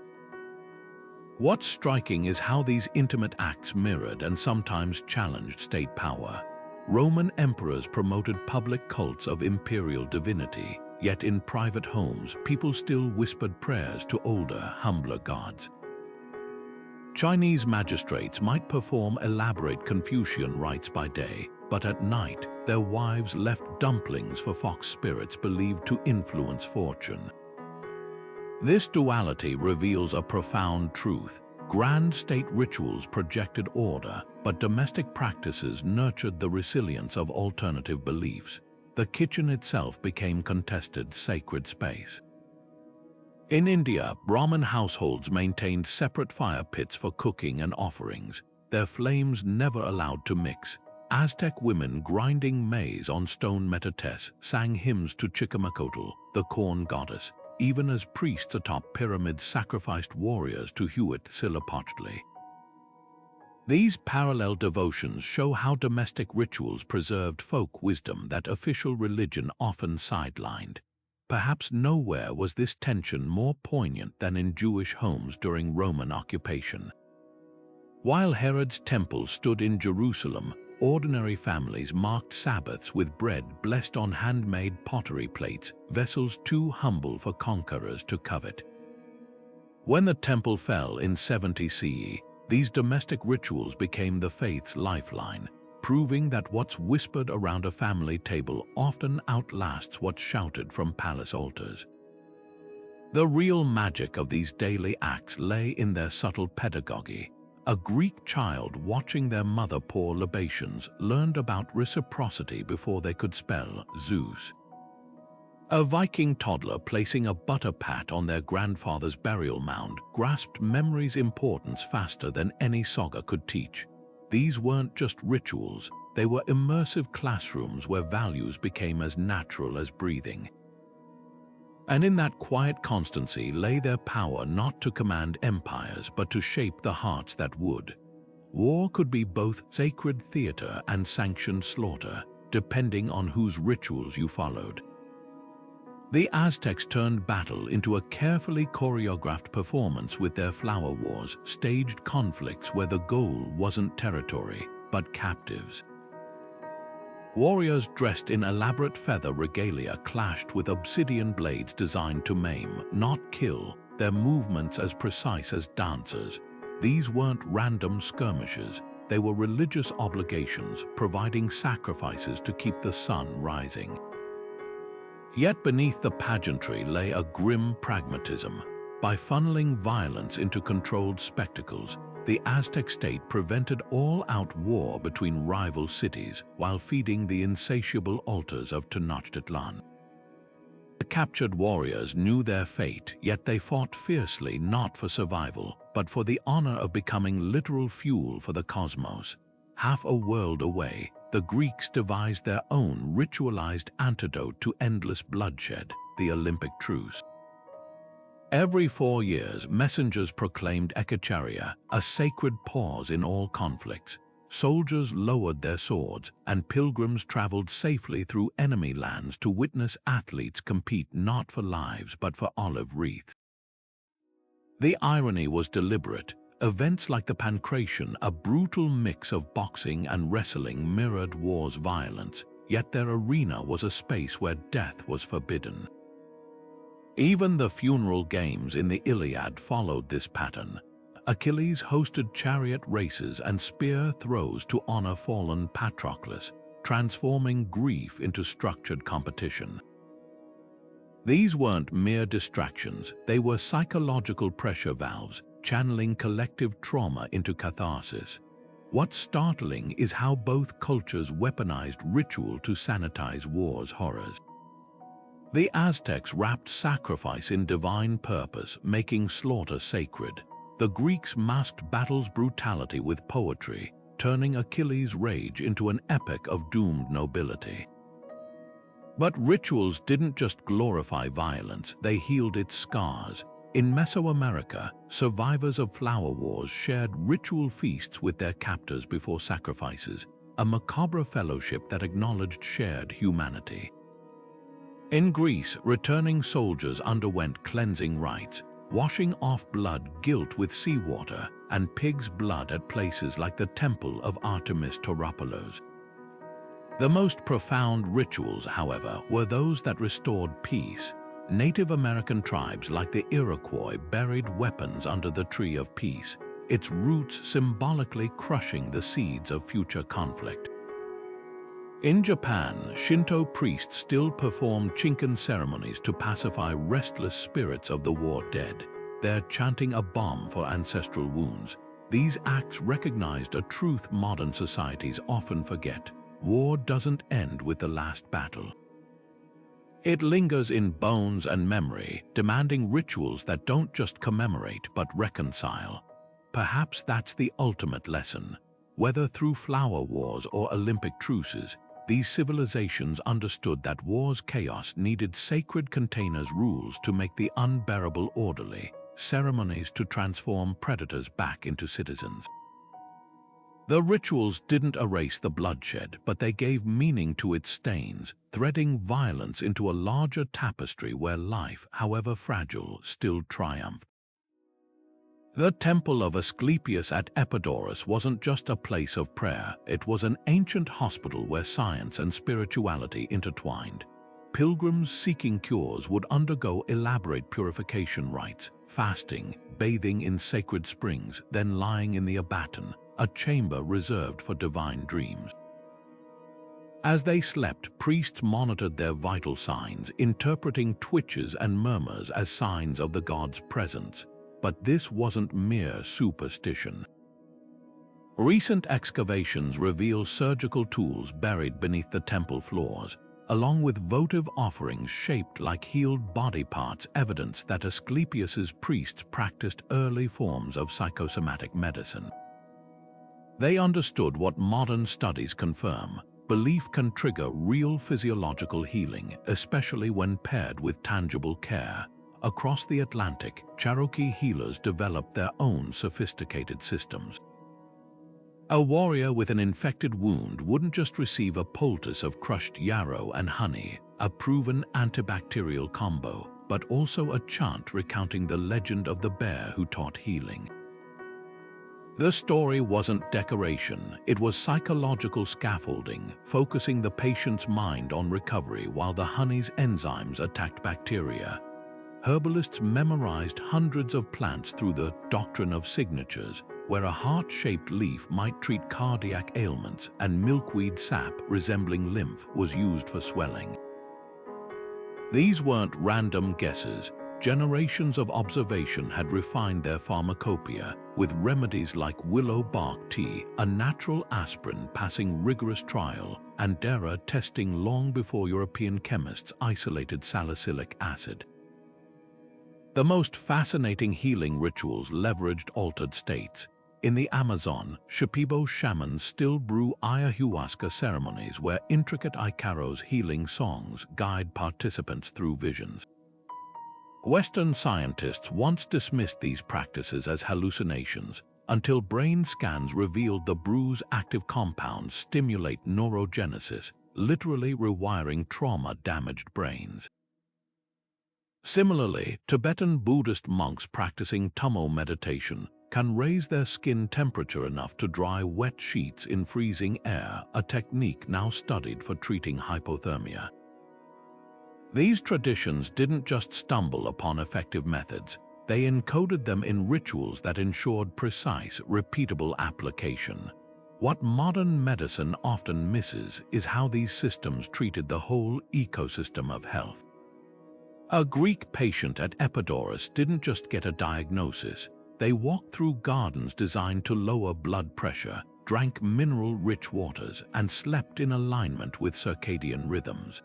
What's striking is how these intimate acts mirrored and sometimes challenged state power. Roman emperors promoted public cults of imperial divinity, yet in private homes, people still whispered prayers to older, humbler gods. Chinese magistrates might perform elaborate Confucian rites by day, but at night, their wives left dumplings for fox spirits believed to influence fortune. This duality reveals a profound truth. Grand state rituals projected order, but domestic practices nurtured the resilience of alternative beliefs. The kitchen itself became contested sacred space. In India, Brahmin households maintained separate fire pits for cooking and offerings, their flames never allowed to mix. Aztec women grinding maize on stone metates sang hymns to Chicomacoatl, the corn goddess, even as priests atop pyramids sacrificed warriors to Huitzilopochtli. These parallel devotions show how domestic rituals preserved folk wisdom that official religion often sidelined. Perhaps nowhere was this tension more poignant than in Jewish homes during Roman occupation. While Herod's temple stood in Jerusalem, ordinary families marked Sabbaths with bread blessed on handmade pottery plates, vessels too humble for conquerors to covet. When the temple fell in 70 CE, these domestic rituals became the faith's lifeline, proving that what's whispered around a family table often outlasts what's shouted from palace altars. The real magic of these daily acts lay in their subtle pedagogy. A Greek child watching their mother pour libations learned about reciprocity before they could spell Zeus. A Viking toddler placing a butter pat on their grandfather's burial mound grasped memory's importance faster than any saga could teach. These weren't just rituals, they were immersive classrooms where values became as natural as breathing. And in that quiet constancy lay their power not to command empires but to shape the hearts that would. War could be both sacred theater and sanctioned slaughter, depending on whose rituals you followed. The Aztecs turned battle into a carefully choreographed performance with their flower wars, staged conflicts where the goal wasn't territory, but captives. Warriors dressed in elaborate feather regalia clashed with obsidian blades designed to maim, not kill, their movements as precise as dancers. These weren't random skirmishes, they were religious obligations, providing sacrifices to keep the sun rising. Yet beneath the pageantry lay a grim pragmatism. By funneling violence into controlled spectacles, the Aztec state prevented all-out war between rival cities while feeding the insatiable altars of Tenochtitlan. The captured warriors knew their fate, yet they fought fiercely not for survival, but for the honor of becoming literal fuel for the cosmos. Half a world away, the Greeks devised their own ritualized antidote to endless bloodshed, the Olympic truce. Every 4 years, messengers proclaimed Ekacharia, a sacred pause in all conflicts. Soldiers lowered their swords, and pilgrims traveled safely through enemy lands to witness athletes compete not for lives but for olive wreaths. The irony was deliberate. Events like the Pancration, a brutal mix of boxing and wrestling, mirrored war's violence, yet their arena was a space where death was forbidden. Even the funeral games in the Iliad followed this pattern. Achilles hosted chariot races and spear throws to honor fallen Patroclus, transforming grief into structured competition. These weren't mere distractions, they were psychological pressure valves, channeling collective trauma into catharsis. What's startling is how both cultures weaponized ritual to sanitize war's horrors. The Aztecs wrapped sacrifice in divine purpose, making slaughter sacred. The Greeks masked battle's brutality with poetry, turning Achilles' rage into an epic of doomed nobility. But rituals didn't just glorify violence, they healed its scars. In Mesoamerica, survivors of flower wars shared ritual feasts with their captors before sacrifices, a macabre fellowship that acknowledged shared humanity. In Greece, returning soldiers underwent cleansing rites, washing off blood guilt with seawater and pig's blood at places like the Temple of Artemis Tauropolos. The most profound rituals, however, were those that restored peace. Native American tribes like the Iroquois buried weapons under the Tree of Peace, its roots symbolically crushing the seeds of future conflict. In Japan, Shinto priests still perform Chinken ceremonies to pacify restless spirits of the war dead. They're chanting a balm for ancestral wounds. These acts recognized a truth modern societies often forget. War doesn't end with the last battle. It lingers in bones and memory, demanding rituals that don't just commemorate but reconcile. Perhaps that's the ultimate lesson. Whether through flower wars or Olympic truces, these civilizations understood that war's chaos needed sacred containers, rules to make the unbearable orderly, ceremonies to transform predators back into citizens. The rituals didn't erase the bloodshed, but they gave meaning to its stains, threading violence into a larger tapestry where life, however fragile, still triumphed. The temple of Asclepius at Epidaurus wasn't just a place of prayer, it was an ancient hospital where science and spirituality intertwined. Pilgrims seeking cures would undergo elaborate purification rites, fasting, bathing in sacred springs, then lying in the abaton, a chamber reserved for divine dreams. As they slept, priests monitored their vital signs, interpreting twitches and murmurs as signs of the god's presence. But this wasn't mere superstition. Recent excavations reveal surgical tools buried beneath the temple floors, along with votive offerings shaped like healed body parts, evidence that Asclepius's priests practiced early forms of psychosomatic medicine. They understood what modern studies confirm: belief can trigger real physiological healing, especially when paired with tangible care. Across the Atlantic, Cherokee healers developed their own sophisticated systems. A warrior with an infected wound wouldn't just receive a poultice of crushed yarrow and honey, a proven antibacterial combo, but also a chant recounting the legend of the bear who taught healing. The story wasn't decoration, it was psychological scaffolding, focusing the patient's mind on recovery while the honey's enzymes attacked bacteria. Herbalists memorized hundreds of plants through the doctrine of signatures, where a heart-shaped leaf might treat cardiac ailments and milkweed sap resembling lymph was used for swelling. These weren't random guesses. Generations of observation had refined their pharmacopoeia, with remedies like willow bark tea, a natural aspirin passing rigorous trial, and Dera testing long before European chemists isolated salicylic acid. The most fascinating healing rituals leveraged altered states. In the Amazon, Shipibo shamans still brew ayahuasca ceremonies where intricate Icaros healing songs guide participants through visions. Western scientists once dismissed these practices as hallucinations until brain scans revealed the brew's active compounds stimulate neurogenesis, literally rewiring trauma-damaged brains. Similarly, Tibetan Buddhist monks practicing Tummo meditation can raise their skin temperature enough to dry wet sheets in freezing air, a technique now studied for treating hypothermia. These traditions didn't just stumble upon effective methods, they encoded them in rituals that ensured precise, repeatable application. What modern medicine often misses is how these systems treated the whole ecosystem of health. A Greek patient at Epidaurus didn't just get a diagnosis, they walked through gardens designed to lower blood pressure, drank mineral-rich waters, and slept in alignment with circadian rhythms.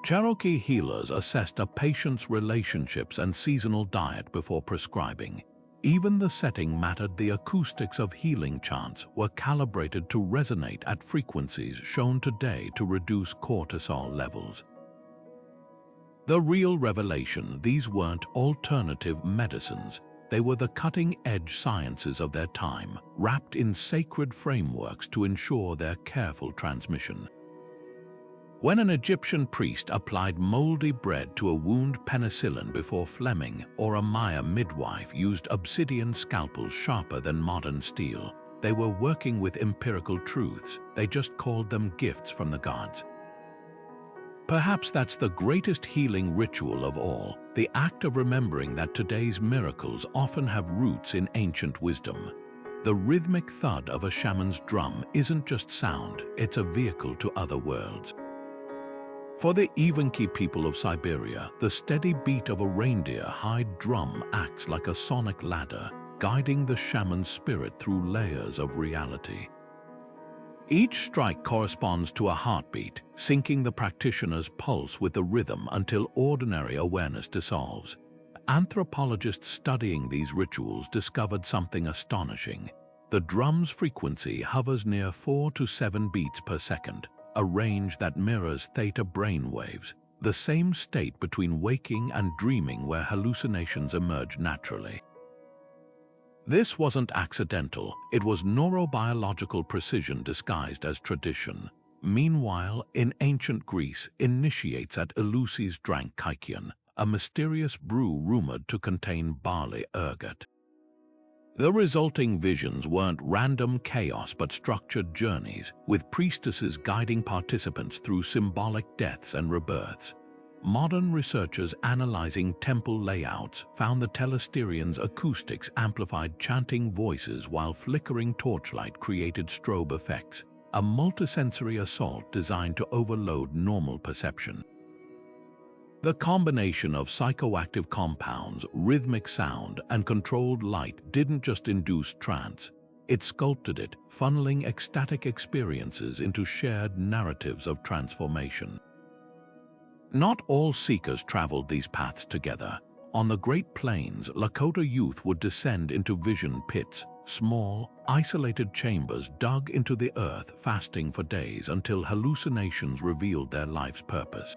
Cherokee healers assessed a patient's relationships and seasonal diet before prescribing. Even the setting mattered. The acoustics of healing chants were calibrated to resonate at frequencies shown today to reduce cortisol levels. The real revelation: these weren't alternative medicines. They were the cutting-edge sciences of their time, wrapped in sacred frameworks to ensure their careful transmission. When an Egyptian priest applied moldy bread to a wound, penicillin before Fleming, or a Maya midwife used obsidian scalpels sharper than modern steel, they were working with empirical truths. They just called them gifts from the gods. Perhaps that's the greatest healing ritual of all, the act of remembering that today's miracles often have roots in ancient wisdom. The rhythmic thud of a shaman's drum isn't just sound, it's a vehicle to other worlds. For the Evenki people of Siberia, the steady beat of a reindeer-hide drum acts like a sonic ladder, guiding the shaman's spirit through layers of reality. Each strike corresponds to a heartbeat, syncing the practitioner's pulse with the rhythm until ordinary awareness dissolves. Anthropologists studying these rituals discovered something astonishing. The drum's frequency hovers near 4 to 7 beats per second, a range that mirrors theta brainwaves, the same state between waking and dreaming where hallucinations emerge naturally. This wasn't accidental, it was neurobiological precision disguised as tradition. Meanwhile, in ancient Greece, initiates at Eleusis drank kykeon, a mysterious brew rumored to contain barley ergot. The resulting visions weren't random chaos but structured journeys, with priestesses guiding participants through symbolic deaths and rebirths. Modern researchers analyzing temple layouts found the telesterians' acoustics amplified chanting voices while flickering torchlight created strobe effects, a multisensory assault designed to overload normal perception. The combination of psychoactive compounds, rhythmic sound, and controlled light didn't just induce trance, it sculpted it, funneling ecstatic experiences into shared narratives of transformation. Not all seekers traveled these paths together. On the Great Plains, Lakota youth would descend into vision pits, small, isolated chambers dug into the earth, fasting for days until hallucinations revealed their life's purpose.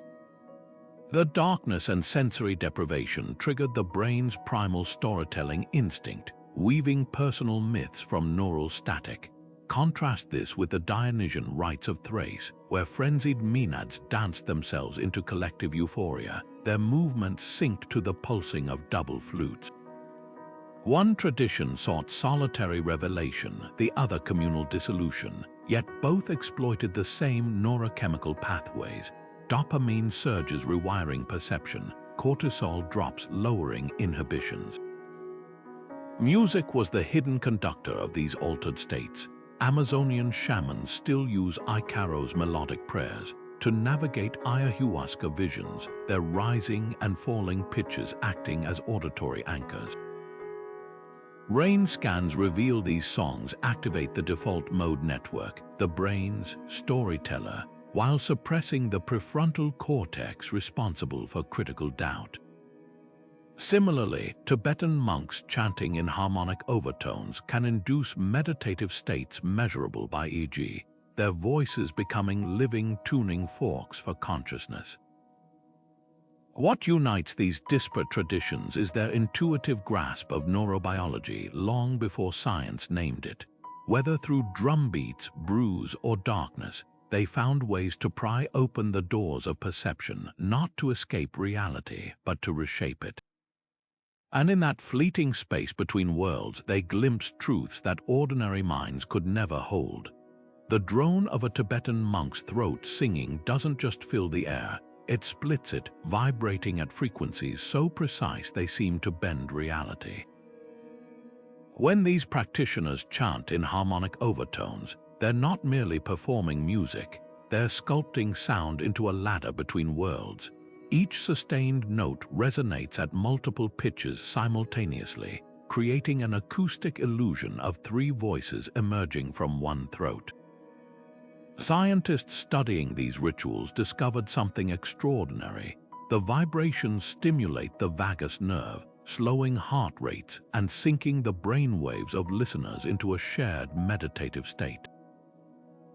The darkness and sensory deprivation triggered the brain's primal storytelling instinct, weaving personal myths from neural static. Contrast this with the Dionysian rites of Thrace, where frenzied maenads danced themselves into collective euphoria, their movements synced to the pulsing of double flutes. One tradition sought solitary revelation, the other communal dissolution, yet both exploited the same neurochemical pathways. Dopamine surges rewiring perception, cortisol drops lowering inhibitions. Music was the hidden conductor of these altered states. Amazonian shamans still use Icaros melodic prayers to navigate ayahuasca visions, their rising and falling pitches acting as auditory anchors. Brain scans reveal these songs activate the default mode network, the brain's storyteller, while suppressing the prefrontal cortex responsible for critical doubt. Similarly, Tibetan monks chanting in harmonic overtones can induce meditative states measurable by e.g., their voices becoming living tuning forks for consciousness. What unites these disparate traditions is their intuitive grasp of neurobiology long before science named it. Whether through drum beats, brews, or darkness, they found ways to pry open the doors of perception, not to escape reality, but to reshape it. And in that fleeting space between worlds, they glimpsed truths that ordinary minds could never hold. The drone of a Tibetan monk's throat singing doesn't just fill the air, it splits it, vibrating at frequencies so precise they seem to bend reality. When these practitioners chant in harmonic overtones, they're not merely performing music, they're sculpting sound into a ladder between worlds. Each sustained note resonates at multiple pitches simultaneously, creating an acoustic illusion of three voices emerging from one throat. Scientists studying these rituals discovered something extraordinary. The vibrations stimulate the vagus nerve, slowing heart rates and syncing the brain waves of listeners into a shared meditative state.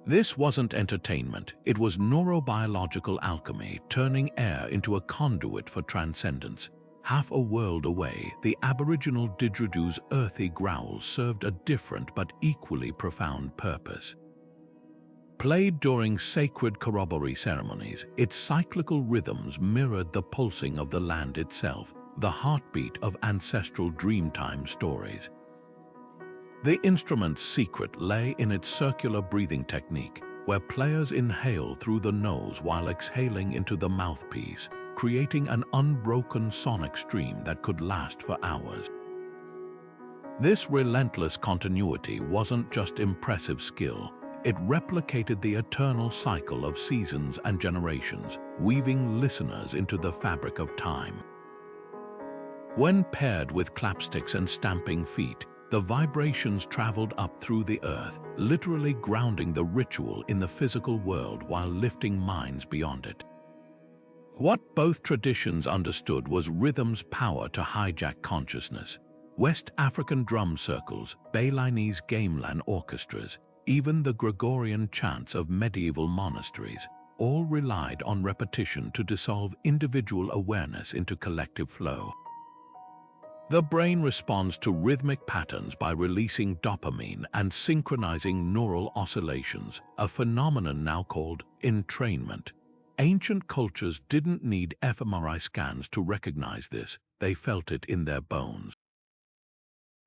This wasn't entertainment, it was neurobiological alchemy, turning air into a conduit for transcendence. Half a world away, the aboriginal didgeridoo's earthy growls served a different but equally profound purpose. Played during sacred corroboree ceremonies, its cyclical rhythms mirrored the pulsing of the land itself, the heartbeat of ancestral dreamtime stories. The instrument's secret lay in its circular breathing technique, where players inhale through the nose while exhaling into the mouthpiece, creating an unbroken sonic stream that could last for hours. This relentless continuity wasn't just impressive skill, it replicated the eternal cycle of seasons and generations, weaving listeners into the fabric of time. When paired with clapsticks and stamping feet, the vibrations traveled up through the earth, literally grounding the ritual in the physical world while lifting minds beyond it. What both traditions understood was rhythm's power to hijack consciousness. West African drum circles, Balinese gamelan orchestras, even the Gregorian chants of medieval monasteries, all relied on repetition to dissolve individual awareness into collective flow. The brain responds to rhythmic patterns by releasing dopamine and synchronizing neural oscillations, a phenomenon now called entrainment. Ancient cultures didn't need fMRI scans to recognize this, they felt it in their bones.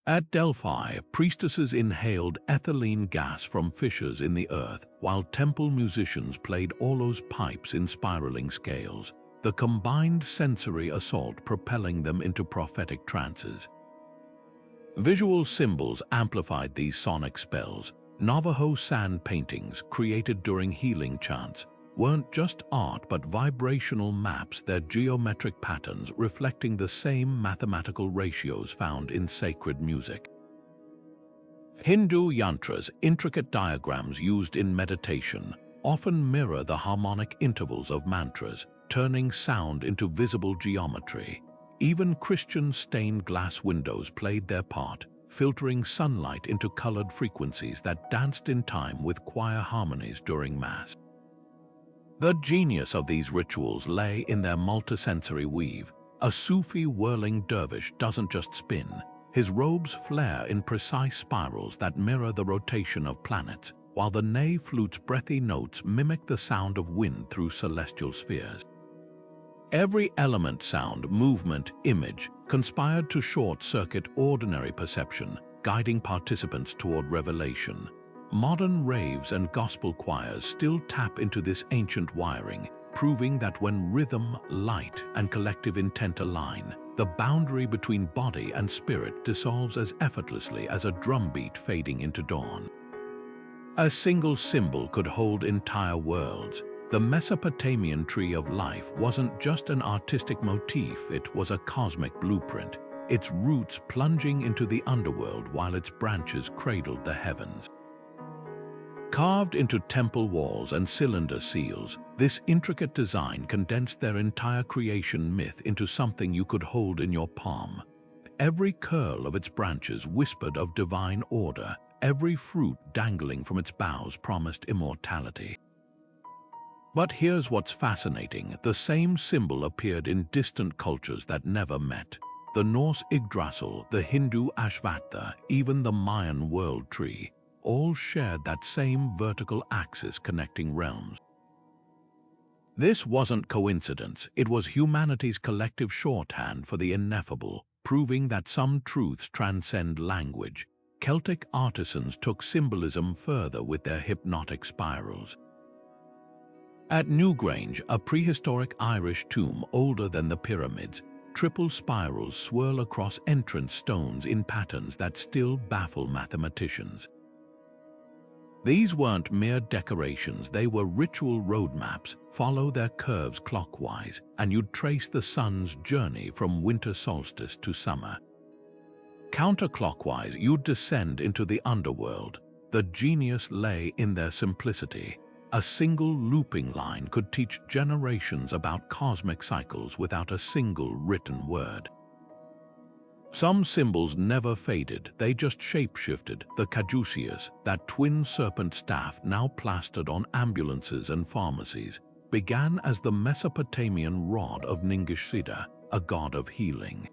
At Delphi, priestesses inhaled ethylene gas from fissures in the earth, while temple musicians played Orlo's pipes in spiraling scales, the combined sensory assault propelling them into prophetic trances. Visual symbols amplified these sonic spells. Navajo sand paintings, created during healing chants, weren't just art but vibrational maps, their geometric patterns reflecting the same mathematical ratios found in sacred music. Hindu yantras, intricate diagrams used in meditation, often mirror the harmonic intervals of mantras, turning sound into visible geometry. Even Christian stained glass windows played their part, filtering sunlight into colored frequencies that danced in time with choir harmonies during Mass. The genius of these rituals lay in their multisensory weave. A Sufi whirling dervish doesn't just spin, his robes flare in precise spirals that mirror the rotation of planets, while the ney flute's breathy notes mimic the sound of wind through celestial spheres. Every element, sound, movement, image, conspired to short-circuit ordinary perception, guiding participants toward revelation. Modern raves and gospel choirs still tap into this ancient wiring, proving that when rhythm, light, and collective intent align, the boundary between body and spirit dissolves as effortlessly as a drumbeat fading into dawn. A single symbol could hold entire worlds. The Mesopotamian tree of life wasn't just an artistic motif, it was a cosmic blueprint. its roots plunging into the underworld while its branches cradled the heavens. Carved into temple walls and cylinder seals, this intricate design condensed their entire creation myth into something you could hold in your palm. Every curl of its branches whispered of divine order, every fruit dangling from its boughs promised immortality. But here's what's fascinating: the same symbol appeared in distant cultures that never met. The Norse Yggdrasil, the Hindu Ashvatha, even the Mayan world tree, all shared that same vertical axis connecting realms. This wasn't coincidence, it was humanity's collective shorthand for the ineffable, proving that some truths transcend language. Celtic artisans took symbolism further with their hypnotic spirals. At Newgrange, a prehistoric Irish tomb older than the pyramids, triple spirals swirl across entrance stones in patterns that still baffle mathematicians. These weren't mere decorations, they were ritual roadmaps. Follow their curves clockwise, and you'd trace the sun's journey from winter solstice to summer. Counterclockwise, you'd descend into the underworld. The genius lay in their simplicity. A single looping line could teach generations about cosmic cycles without a single written word. Some symbols never faded, they just shapeshifted. The caduceus, that twin serpent staff now plastered on ambulances and pharmacies, began as the Mesopotamian rod of Ningishzida, a god of healing.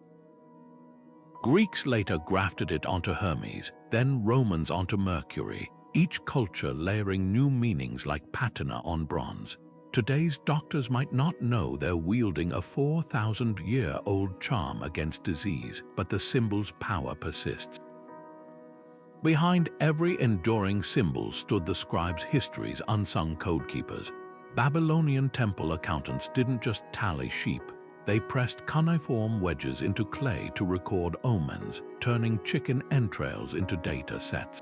Greeks later grafted it onto Hermes, then Romans onto Mercury, each culture layering new meanings like patina on bronze. Today's doctors might not know they're wielding a 4,000-year-old charm against disease, but the symbol's power persists. Behind every enduring symbol stood the scribes' history's unsung codekeepers. Babylonian temple accountants didn't just tally sheep, they pressed cuneiform wedges into clay to record omens, turning chicken entrails into data sets.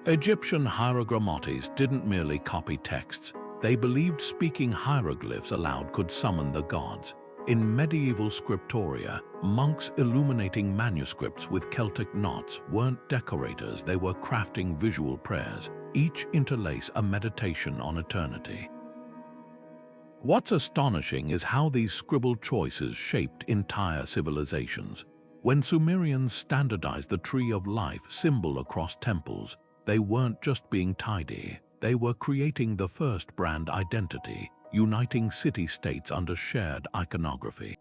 Egyptian hierogrammates didn't merely copy texts, they believed speaking hieroglyphs aloud could summon the gods. In medieval scriptoria, monks illuminating manuscripts with Celtic knots weren't decorators, they were crafting visual prayers, each interlace a meditation on eternity. What's astonishing is how these scribbled choices shaped entire civilizations. When Sumerians standardized the Tree of Life symbol across temples, they weren't just being tidy, they were creating the first brand identity, uniting city-states under shared iconography.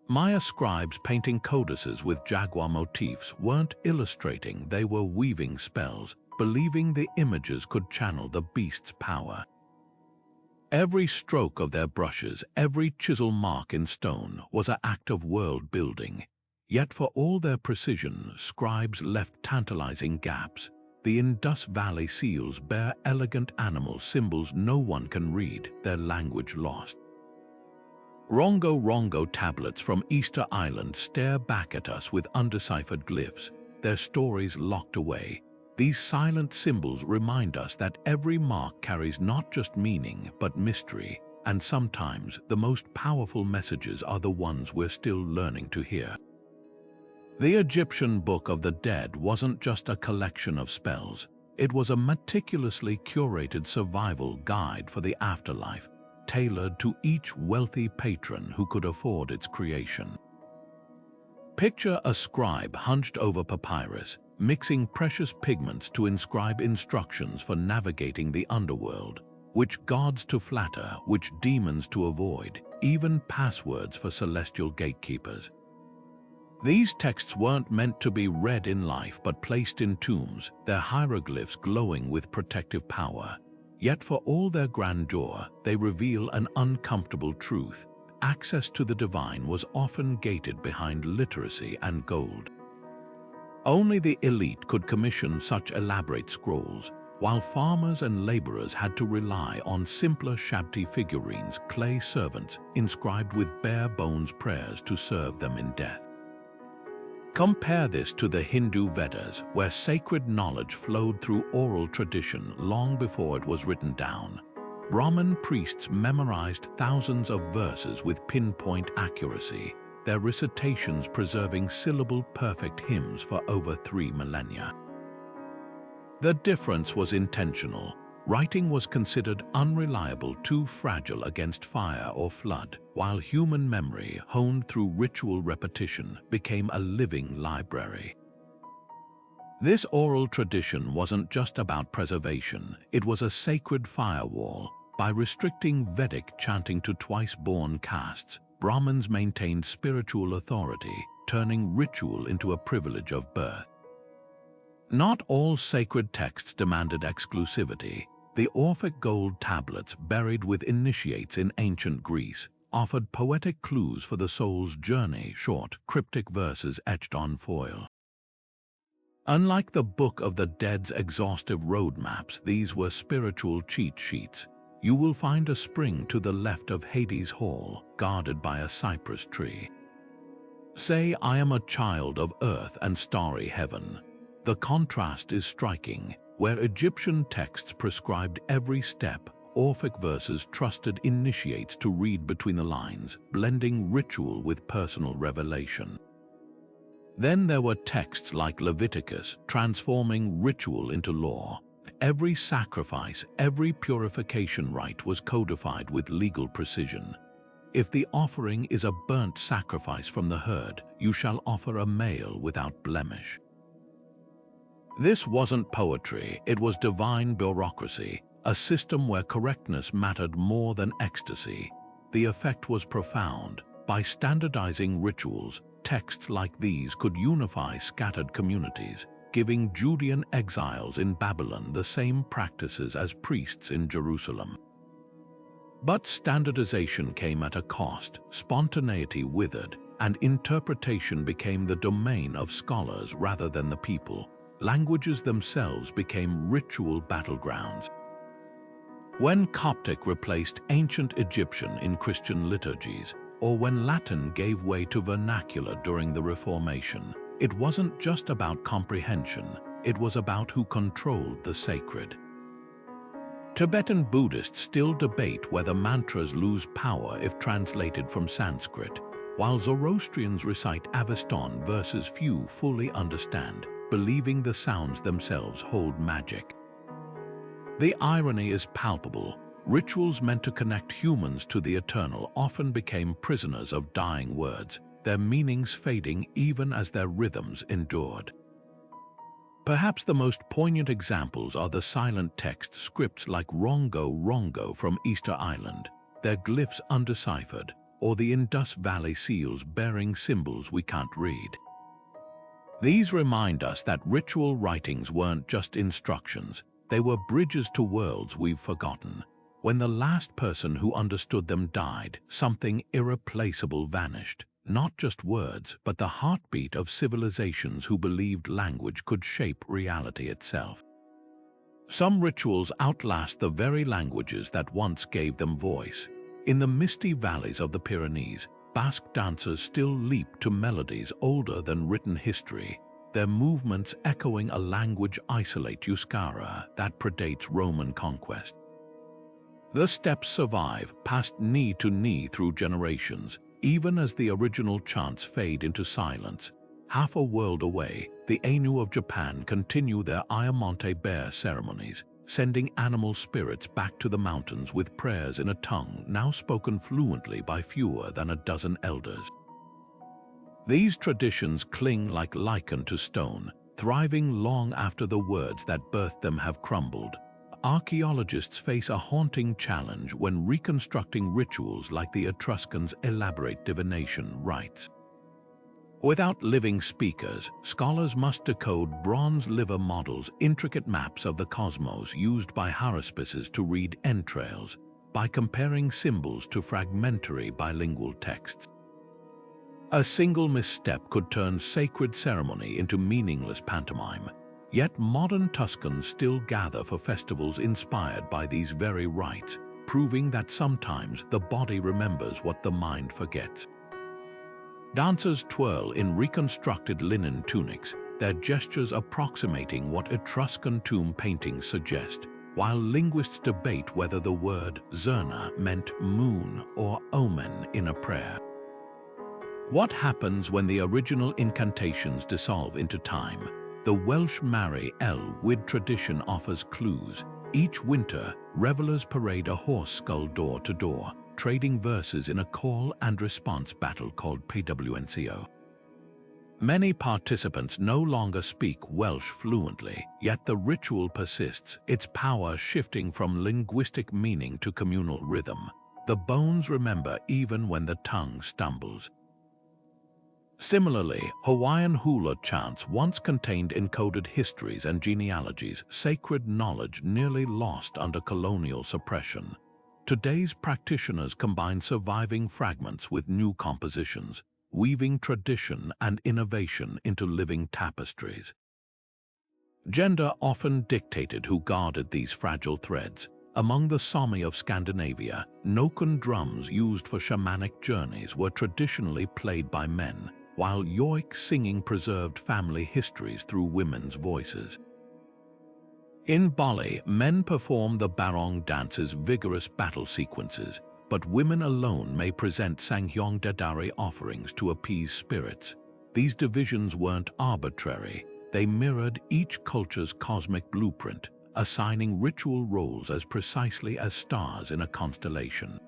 Maya scribes painting codices with jaguar motifs weren't illustrating, they were weaving spells, believing the images could channel the beast's power. Every stroke of their brushes, every chisel mark in stone was an act of world-building. Yet for all their precision, scribes left tantalizing gaps. The Indus Valley seals bear elegant animal symbols no one can read, their language lost. Rongo tablets from Easter Island stare back at us with undeciphered glyphs, their stories locked away. These silent symbols remind us that every mark carries not just meaning, but mystery, and sometimes the most powerful messages are the ones we're still learning to hear. The Egyptian Book of the Dead wasn't just a collection of spells, it was a meticulously curated survival guide for the afterlife, tailored to each wealthy patron who could afford its creation. Picture a scribe hunched over papyrus, mixing precious pigments to inscribe instructions for navigating the underworld, which gods to flatter, which demons to avoid, even passwords for celestial gatekeepers. These texts weren't meant to be read in life but placed in tombs, their hieroglyphs glowing with protective power. Yet for all their grandeur, they reveal an uncomfortable truth. Access to the divine was often gated behind literacy and gold. Only the elite could commission such elaborate scrolls, while farmers and laborers had to rely on simpler shabti figurines, clay servants inscribed with bare-bones prayers to serve them in death. Compare this to the Hindu Vedas, where sacred knowledge flowed through oral tradition long before it was written down. Brahmin priests memorized thousands of verses with pinpoint accuracy, their recitations preserving syllable-perfect hymns for over 3 millennia. The difference was intentional. Writing was considered unreliable, too fragile against fire or flood, while human memory, honed through ritual repetition, became a living library. This oral tradition wasn't just about preservation, it was a sacred firewall. By restricting Vedic chanting to twice-born castes, Brahmins maintained spiritual authority, turning ritual into a privilege of birth. Not all sacred texts demanded exclusivity. The Orphic gold tablets buried with initiates in ancient Greece offered poetic clues for the soul's journey, short, cryptic verses etched on foil. Unlike the Book of the Dead's exhaustive roadmaps, these were spiritual cheat sheets. You will find a spring to the left of Hades' Hall, guarded by a cypress tree. Say, I am a child of earth and starry heaven. The contrast is striking. Where Egyptian texts prescribed every step, Orphic verses trusted initiates to read between the lines, blending ritual with personal revelation. Then there were texts like Leviticus, transforming ritual into law. Every sacrifice, every purification rite was codified with legal precision. If the offering is a burnt sacrifice from the herd, you shall offer a male without blemish. This wasn't poetry, it was divine bureaucracy, a system where correctness mattered more than ecstasy. The effect was profound. By standardizing rituals, texts like these could unify scattered communities, giving Judean exiles in Babylon the same practices as priests in Jerusalem. But standardization came at a cost. Spontaneity withered, and interpretation became the domain of scholars rather than the people. Languages themselves became ritual battlegrounds. When Coptic replaced ancient Egyptian in Christian liturgies, or when Latin gave way to vernacular during the Reformation, it wasn't just about comprehension, it was about who controlled the sacred. Tibetan Buddhists still debate whether mantras lose power if translated from Sanskrit, while Zoroastrians recite Avestan verses few fully understand, believing the sounds themselves hold magic. The irony is palpable. Rituals meant to connect humans to the eternal often became prisoners of dying words, their meanings fading even as their rhythms endured. Perhaps the most poignant examples are the silent text scripts like Rongo Rongo from Easter Island, their glyphs undeciphered, or the Indus Valley seals bearing symbols we can't read. These remind us that ritual writings weren't just instructions, they were bridges to worlds we've forgotten. When the last person who understood them died, something irreplaceable vanished. Not just words, but the heartbeat of civilizations who believed language could shape reality itself. Some rituals outlast the very languages that once gave them voice. In the misty valleys of the Pyrenees, Basque dancers still leap to melodies older than written history, their movements echoing a language isolate Euskara that predates Roman conquest. The steps survive, passed knee to knee through generations, even as the original chants fade into silence. Half a world away, the Ainu of Japan continue their Ayamonte bear ceremonies, sending animal spirits back to the mountains with prayers in a tongue now spoken fluently by fewer than a dozen elders. These traditions cling like lichen to stone, thriving long after the words that birthed them have crumbled. Archaeologists face a haunting challenge when reconstructing rituals like the Etruscans' elaborate divination rites. Without living speakers, scholars must decode bronze liver models, intricate maps of the cosmos used by haruspices to read entrails, by comparing symbols to fragmentary bilingual texts. A single misstep could turn sacred ceremony into meaningless pantomime, yet modern Tuscans still gather for festivals inspired by these very rites, proving that sometimes the body remembers what the mind forgets. Dancers twirl in reconstructed linen tunics, their gestures approximating what Etruscan tomb paintings suggest, while linguists debate whether the word zerna meant moon or omen in a prayer. What happens when the original incantations dissolve into time? The Welsh Mari Wyd tradition offers clues. Each winter, revelers parade a horse skull door to door, trading verses in a call and response battle called PWNCO. Many participants no longer speak Welsh fluently, yet the ritual persists, its power shifting from linguistic meaning to communal rhythm. The bones remember even when the tongue stumbles. Similarly, Hawaiian hula chants once contained encoded histories and genealogies, sacred knowledge nearly lost under colonial suppression. Today's practitioners combine surviving fragments with new compositions, weaving tradition and innovation into living tapestries. Gender often dictated who guarded these fragile threads. Among the Sami of Scandinavia, Nokun drums used for shamanic journeys were traditionally played by men, while yoik singing preserved family histories through women's voices. In Bali, men perform the barong dance's vigorous battle sequences, but women alone may present Sanghyong Dadari offerings to appease spirits. These divisions weren't arbitrary, they mirrored each culture's cosmic blueprint, assigning ritual roles as precisely as stars in a constellation.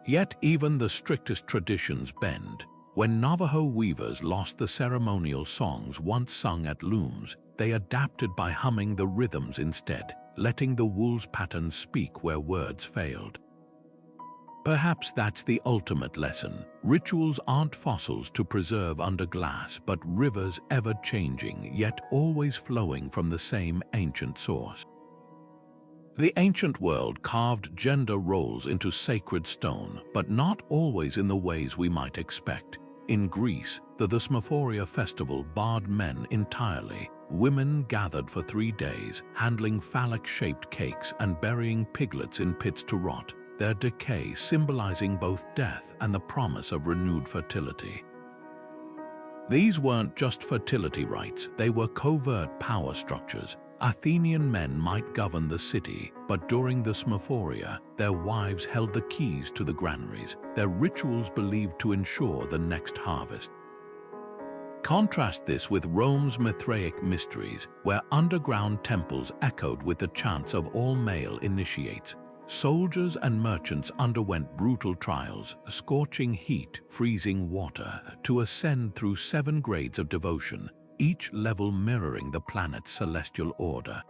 Yet even the strictest traditions bend. When Navajo weavers lost the ceremonial songs once sung at looms, they adapted by humming the rhythms instead, letting the wool's patterns speak where words failed. Perhaps that's the ultimate lesson. Rituals aren't fossils to preserve under glass, but rivers ever-changing, yet always flowing from the same ancient source. The ancient world carved gender roles into sacred stone, but not always in the ways we might expect. In Greece, the Thesmophoria festival barred men entirely. Women gathered for 3 days, handling phallic-shaped cakes and burying piglets in pits to rot, their decay symbolizing both death and the promise of renewed fertility. These weren't just fertility rites, they were covert power structures. Athenian men might govern the city, but during the Thesmophoria, their wives held the keys to the granaries, their rituals believed to ensure the next harvest. Contrast this with Rome's Mithraic mysteries, where underground temples echoed with the chants of all male initiates. Soldiers and merchants underwent brutal trials, scorching heat, freezing water, to ascend through 7 grades of devotion, each level mirroring the planet's celestial order.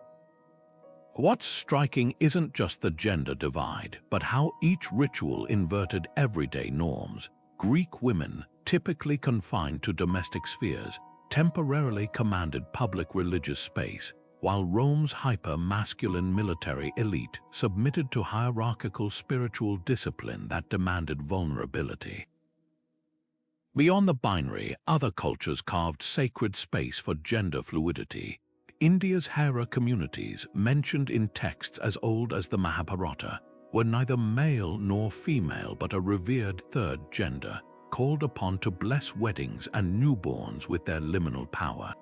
What's striking isn't just the gender divide, but how each ritual inverted everyday norms. Greek women, typically confined to domestic spheres, temporarily commanded public religious space, while Rome's hyper-masculine military elite submitted to hierarchical spiritual discipline that demanded vulnerability. Beyond the binary, other cultures carved sacred space for gender fluidity. India's Hera communities, mentioned in texts as old as the Mahabharata, were neither male nor female but a revered third gender, called upon to bless weddings and newborns with their liminal power.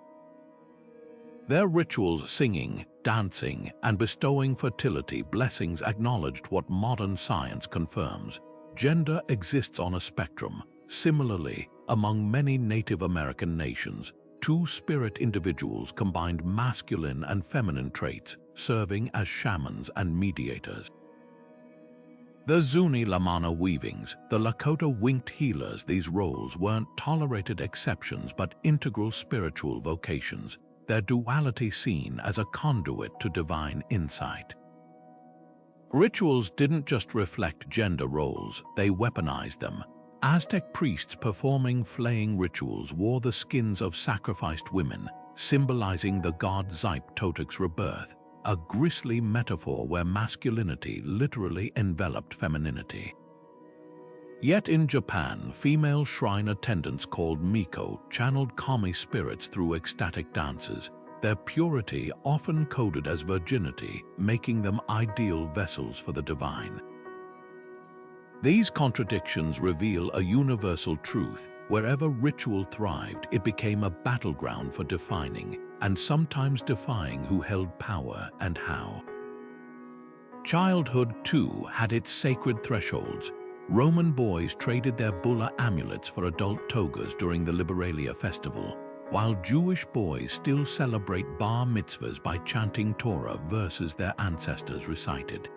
Their rituals, singing, dancing, and bestowing fertility blessings acknowledged what modern science confirms. Gender exists on a spectrum. Similarly, among many Native American nations, two-spirit individuals combined masculine and feminine traits, serving as shamans and mediators. The Zuni Lamana weavings, the Lakota winged healers, these roles weren't tolerated exceptions but integral spiritual vocations, their duality seen as a conduit to divine insight. Rituals didn't just reflect gender roles, they weaponized them. Aztec priests performing flaying rituals wore the skins of sacrificed women, symbolizing the god Totec's rebirth, a grisly metaphor where masculinity literally enveloped femininity. Yet in Japan, female shrine attendants called miko channeled kami spirits through ecstatic dances, their purity often coded as virginity, making them ideal vessels for the divine. These contradictions reveal a universal truth. Wherever ritual thrived, it became a battleground for defining, and sometimes defying, who held power and how. Childhood, too, had its sacred thresholds. Roman boys traded their bulla amulets for adult togas during the Liberalia festival, while Jewish boys still celebrate bar mitzvahs by chanting Torah verses their ancestors recited.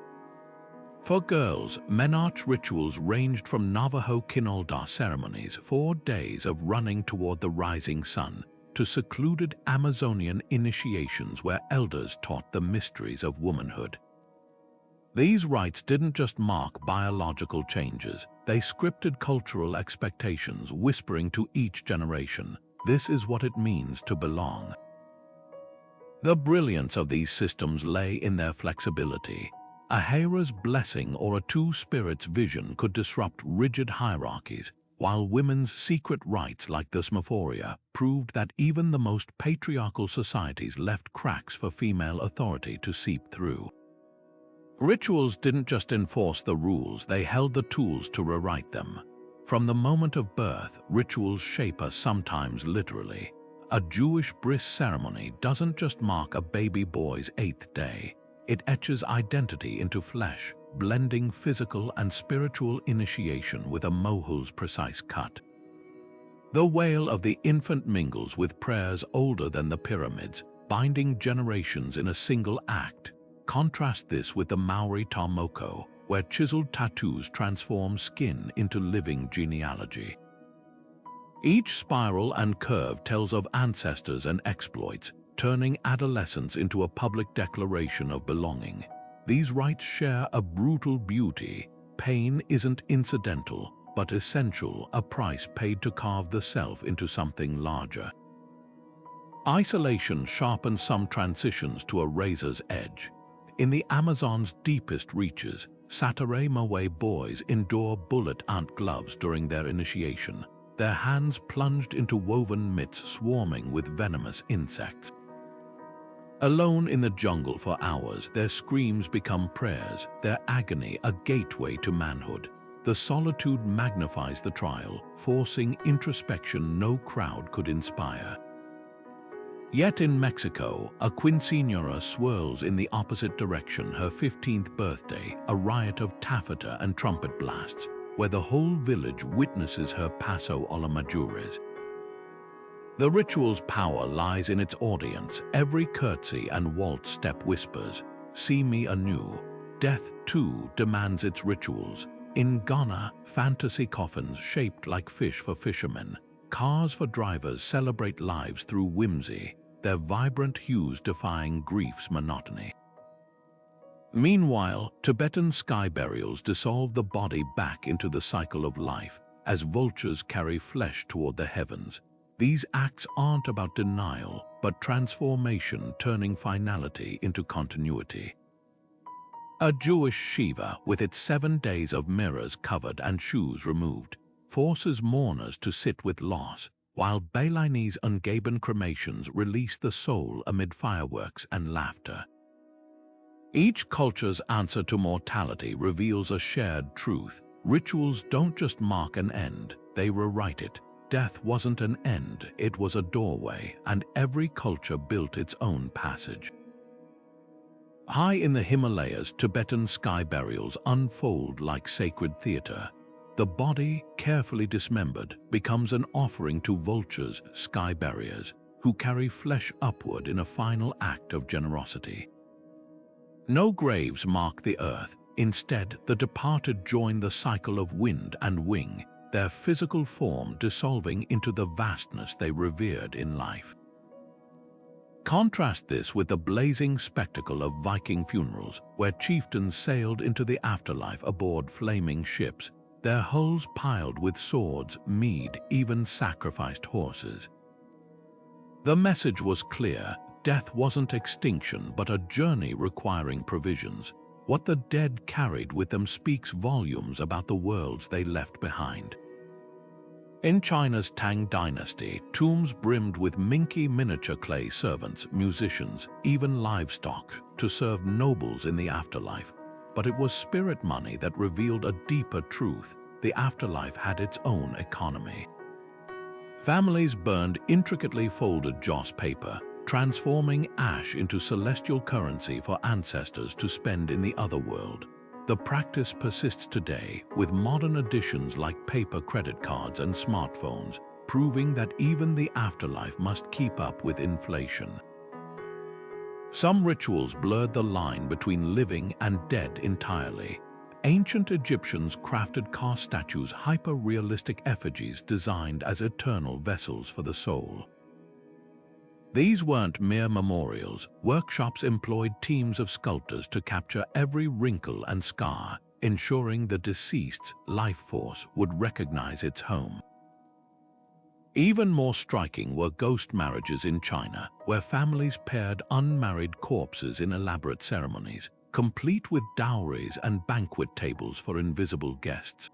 For girls, menarche rituals ranged from Navajo Kinolda ceremonies, 4 days of running toward the rising sun, to secluded Amazonian initiations where elders taught the mysteries of womanhood. These rites didn't just mark biological changes, they scripted cultural expectations, whispering to each generation, "This is what it means to belong." The brilliance of these systems lay in their flexibility. A Hera's blessing or a two-spirit's vision could disrupt rigid hierarchies, while women's secret rites like the Smophoria proved that even the most patriarchal societies left cracks for female authority to seep through. Rituals didn't just enforce the rules, they held the tools to rewrite them. From the moment of birth, rituals shape us, sometimes literally. A Jewish bris ceremony doesn't just mark a baby boy's 8th day. It etches identity into flesh, blending physical and spiritual initiation with a mohul's precise cut. The wail of the infant mingles with prayers older than the pyramids, binding generations in a single act. Contrast this with the Maori Tamoko, where chiseled tattoos transform skin into living genealogy. Each spiral and curve tells of ancestors and exploits, turning adolescence into a public declaration of belonging. These rites share a brutal beauty. Pain isn't incidental, but essential, a price paid to carve the self into something larger. Isolation sharpens some transitions to a razor's edge. In the Amazon's deepest reaches, Satare Mawe boys endure bullet-ant gloves during their initiation, their hands plunged into woven mitts swarming with venomous insects. Alone in the jungle for hours, their screams become prayers, their agony a gateway to manhood. The solitude magnifies the trial, forcing introspection no crowd could inspire. Yet in Mexico, a quinceañera swirls in the opposite direction, her 15th birthday, a riot of taffeta and trumpet blasts, where the whole village witnesses her paso a la mayores. The ritual's power lies in its audience. Every curtsy and waltz step whispers, "See me anew." Death, too, demands its rituals. In Ghana, fantasy coffins shaped like fish for fishermen, cars for drivers celebrate lives through whimsy, their vibrant hues defying grief's monotony. Meanwhile, Tibetan sky burials dissolve the body back into the cycle of life, as vultures carry flesh toward the heavens. These acts aren't about denial, but transformation, turning finality into continuity. A Jewish Shiva, with its 7 days of mirrors covered and shoes removed, forces mourners to sit with loss, while Balinese Ungaben cremations release the soul amid fireworks and laughter. Each culture's answer to mortality reveals a shared truth. Rituals don't just mark an end, they rewrite it. Death wasn't an end, it was a doorway, and every culture built its own passage. High in the Himalayas, Tibetan sky burials unfold like sacred theater. The body, carefully dismembered, becomes an offering to vultures, sky barriers, who carry flesh upward in a final act of generosity. No graves mark the earth. Instead, the departed join the cycle of wind and wing, their physical form dissolving into the vastness they revered in life. Contrast this with the blazing spectacle of Viking funerals, where chieftains sailed into the afterlife aboard flaming ships, their hulls piled with swords, mead, even sacrificed horses. The message was clear: death wasn't extinction, but a journey requiring provisions. What the dead carried with them speaks volumes about the worlds they left behind. In China's Tang dynasty, tombs brimmed with minky miniature clay servants, musicians, even livestock, to serve nobles in the afterlife. But it was spirit money that revealed a deeper truth: the afterlife had its own economy. Families burned intricately folded joss paper, transforming ash into celestial currency for ancestors to spend in the other world. The practice persists today, with modern additions like paper credit cards and smartphones, proving that even the afterlife must keep up with inflation. Some rituals blurred the line between living and dead entirely. Ancient Egyptians crafted car statues, hyper-realistic effigies designed as eternal vessels for the soul. These weren't mere memorials. Workshops employed teams of sculptors to capture every wrinkle and scar, ensuring the deceased's life force would recognize its home. Even more striking were ghost marriages in China, where families paired unmarried corpses in elaborate ceremonies, complete with dowries and banquet tables for invisible guests.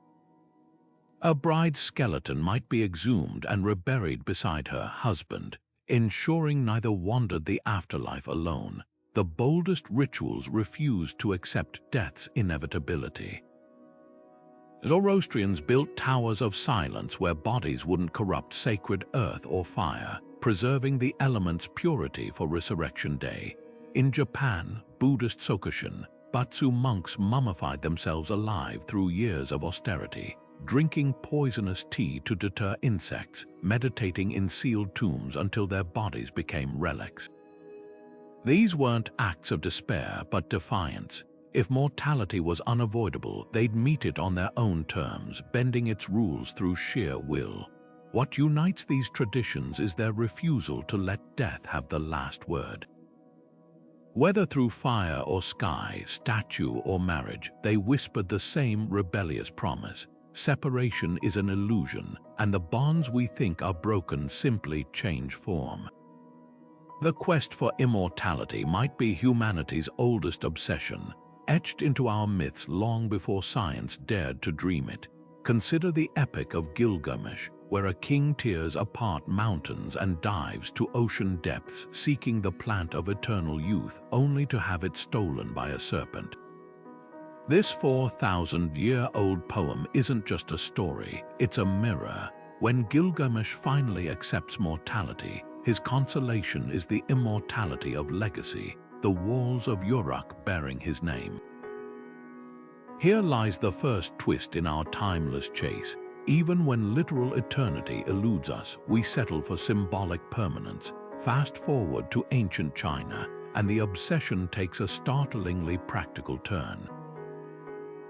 A bride's skeleton might be exhumed and reburied beside her husband, ensuring neither wandered the afterlife alone. The boldest rituals refused to accept death's inevitability. Zoroastrians built towers of silence where bodies wouldn't corrupt sacred earth or fire, preserving the element's purity for Resurrection Day. In Japan, Buddhist Sokushin, Batsu monks mummified themselves alive through years of austerity, drinking poisonous tea to deter insects, meditating in sealed tombs until their bodies became relics. These weren't acts of despair but defiance. If mortality was unavoidable, they'd meet it on their own terms, bending its rules through sheer will. What unites these traditions is their refusal to let death have the last word. Whether through fire or sky, statue or marriage, they whispered the same rebellious promise. Separation is an illusion, and the bonds we think are broken simply change form. The quest for immortality might be humanity's oldest obsession, etched into our myths long before science dared to dream it. Consider the Epic of Gilgamesh, where a king tears apart mountains and dives to ocean depths seeking the plant of eternal youth, only to have it stolen by a serpent. This 4,000-year-old poem isn't just a story, it's a mirror. When Gilgamesh finally accepts mortality, his consolation is the immortality of legacy, the walls of Uruk bearing his name. Here lies the first twist in our timeless chase. Even when literal eternity eludes us, we settle for symbolic permanence. Fast forward to ancient China, and the obsession takes a startlingly practical turn.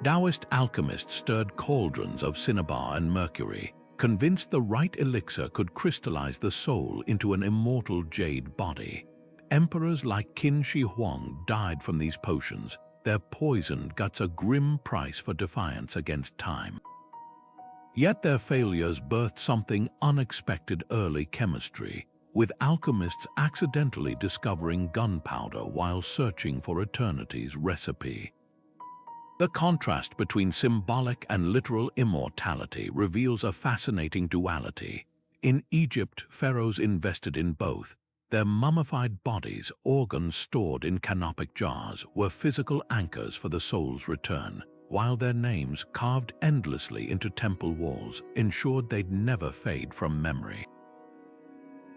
Taoist alchemists stirred cauldrons of cinnabar and mercury, convinced the right elixir could crystallize the soul into an immortal jade body. Emperors like Qin Shi Huang died from these potions, their poisoned guts a grim price for defiance against time. Yet their failures birthed something unexpected: early chemistry, with alchemists accidentally discovering gunpowder while searching for eternity's recipe. The contrast between symbolic and literal immortality reveals a fascinating duality. In Egypt, pharaohs invested in both. Their mummified bodies, organs stored in canopic jars, were physical anchors for the soul's return, while their names, carved endlessly into temple walls, ensured they'd never fade from memory.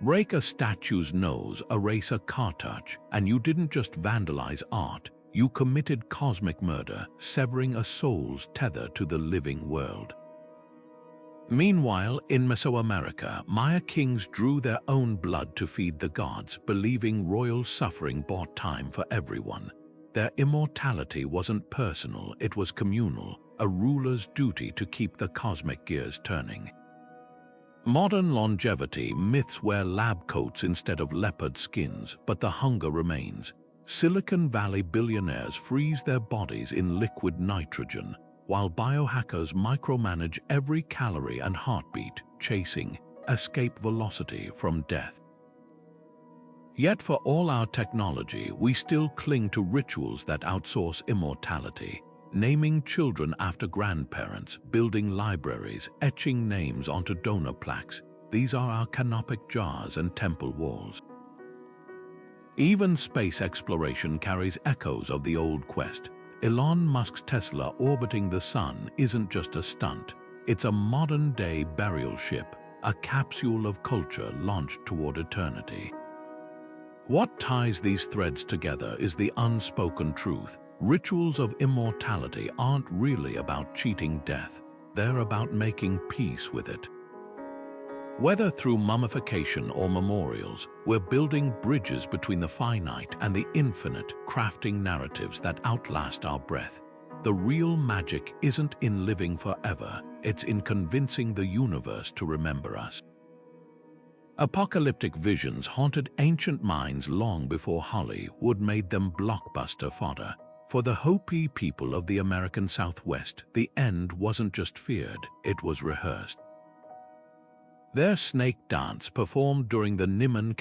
Break a statue's nose, erase a cartouche, and you didn't just vandalize art, you committed cosmic murder, severing a soul's tether to the living world. Meanwhile, in Mesoamerica, Maya kings drew their own blood to feed the gods, believing royal suffering bought time for everyone. Their immortality wasn't personal, it was communal, a ruler's duty to keep the cosmic gears turning. Modern longevity myths wear lab coats instead of leopard skins, but the hunger remains. Silicon Valley billionaires freeze their bodies in liquid nitrogen, while biohackers micromanage every calorie and heartbeat, chasing escape velocity from death. Yet for all our technology, we still cling to rituals that outsource immortality. Naming children after grandparents, building libraries, etching names onto donor plaques. These are our canopic jars and temple walls. Even space exploration carries echoes of the old quest. Elon Musk's Tesla orbiting the sun isn't just a stunt. It's a modern-day burial ship, a capsule of culture launched toward eternity. What ties these threads together is the unspoken truth. Rituals of immortality aren't really about cheating death, they're about making peace with it. Whether through mummification or memorials, we're building bridges between the finite and the infinite, crafting narratives that outlast our breath. The real magic isn't in living forever, it's in convincing the universe to remember us. Apocalyptic visions haunted ancient minds long before Hollywood made them blockbuster fodder. For the Hopi people of the American Southwest, the end wasn't just feared, it was rehearsed. Their snake dance, performed during the Niman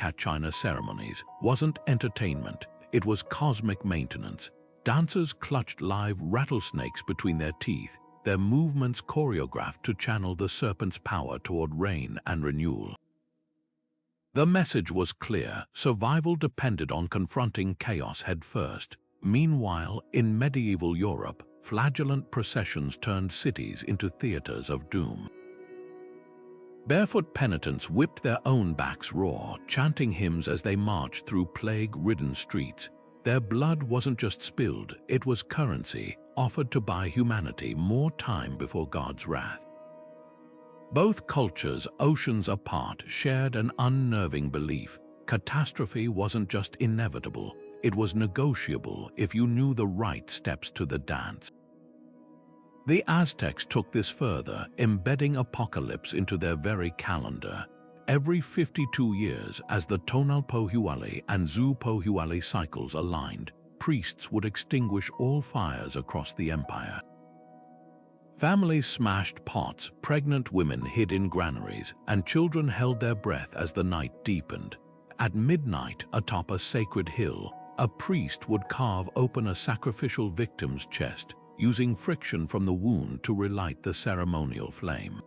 ceremonies, wasn't entertainment, it was cosmic maintenance. Dancers clutched live rattlesnakes between their teeth, their movements choreographed to channel the serpent's power toward rain and renewal. The message was clear: survival depended on confronting chaos head first. Meanwhile, in medieval Europe, flagellant processions turned cities into theaters of doom. Barefoot penitents whipped their own backs raw, chanting hymns as they marched through plague-ridden streets. Their blood wasn't just spilled, it was currency, offered to buy humanity more time before God's wrath. Both cultures, oceans apart, shared an unnerving belief: catastrophe wasn't just inevitable, it was negotiable if you knew the right steps to the dance. The Aztecs took this further, embedding apocalypse into their very calendar. Every 52 years, as the Tonalpohualli and Zupohualli cycles aligned, priests would extinguish all fires across the empire. Families smashed pots, pregnant women hid in granaries, and children held their breath as the night deepened. At midnight, atop a sacred hill, a priest would carve open a sacrificial victim's chest, using friction from the wound to relight the ceremonial flame.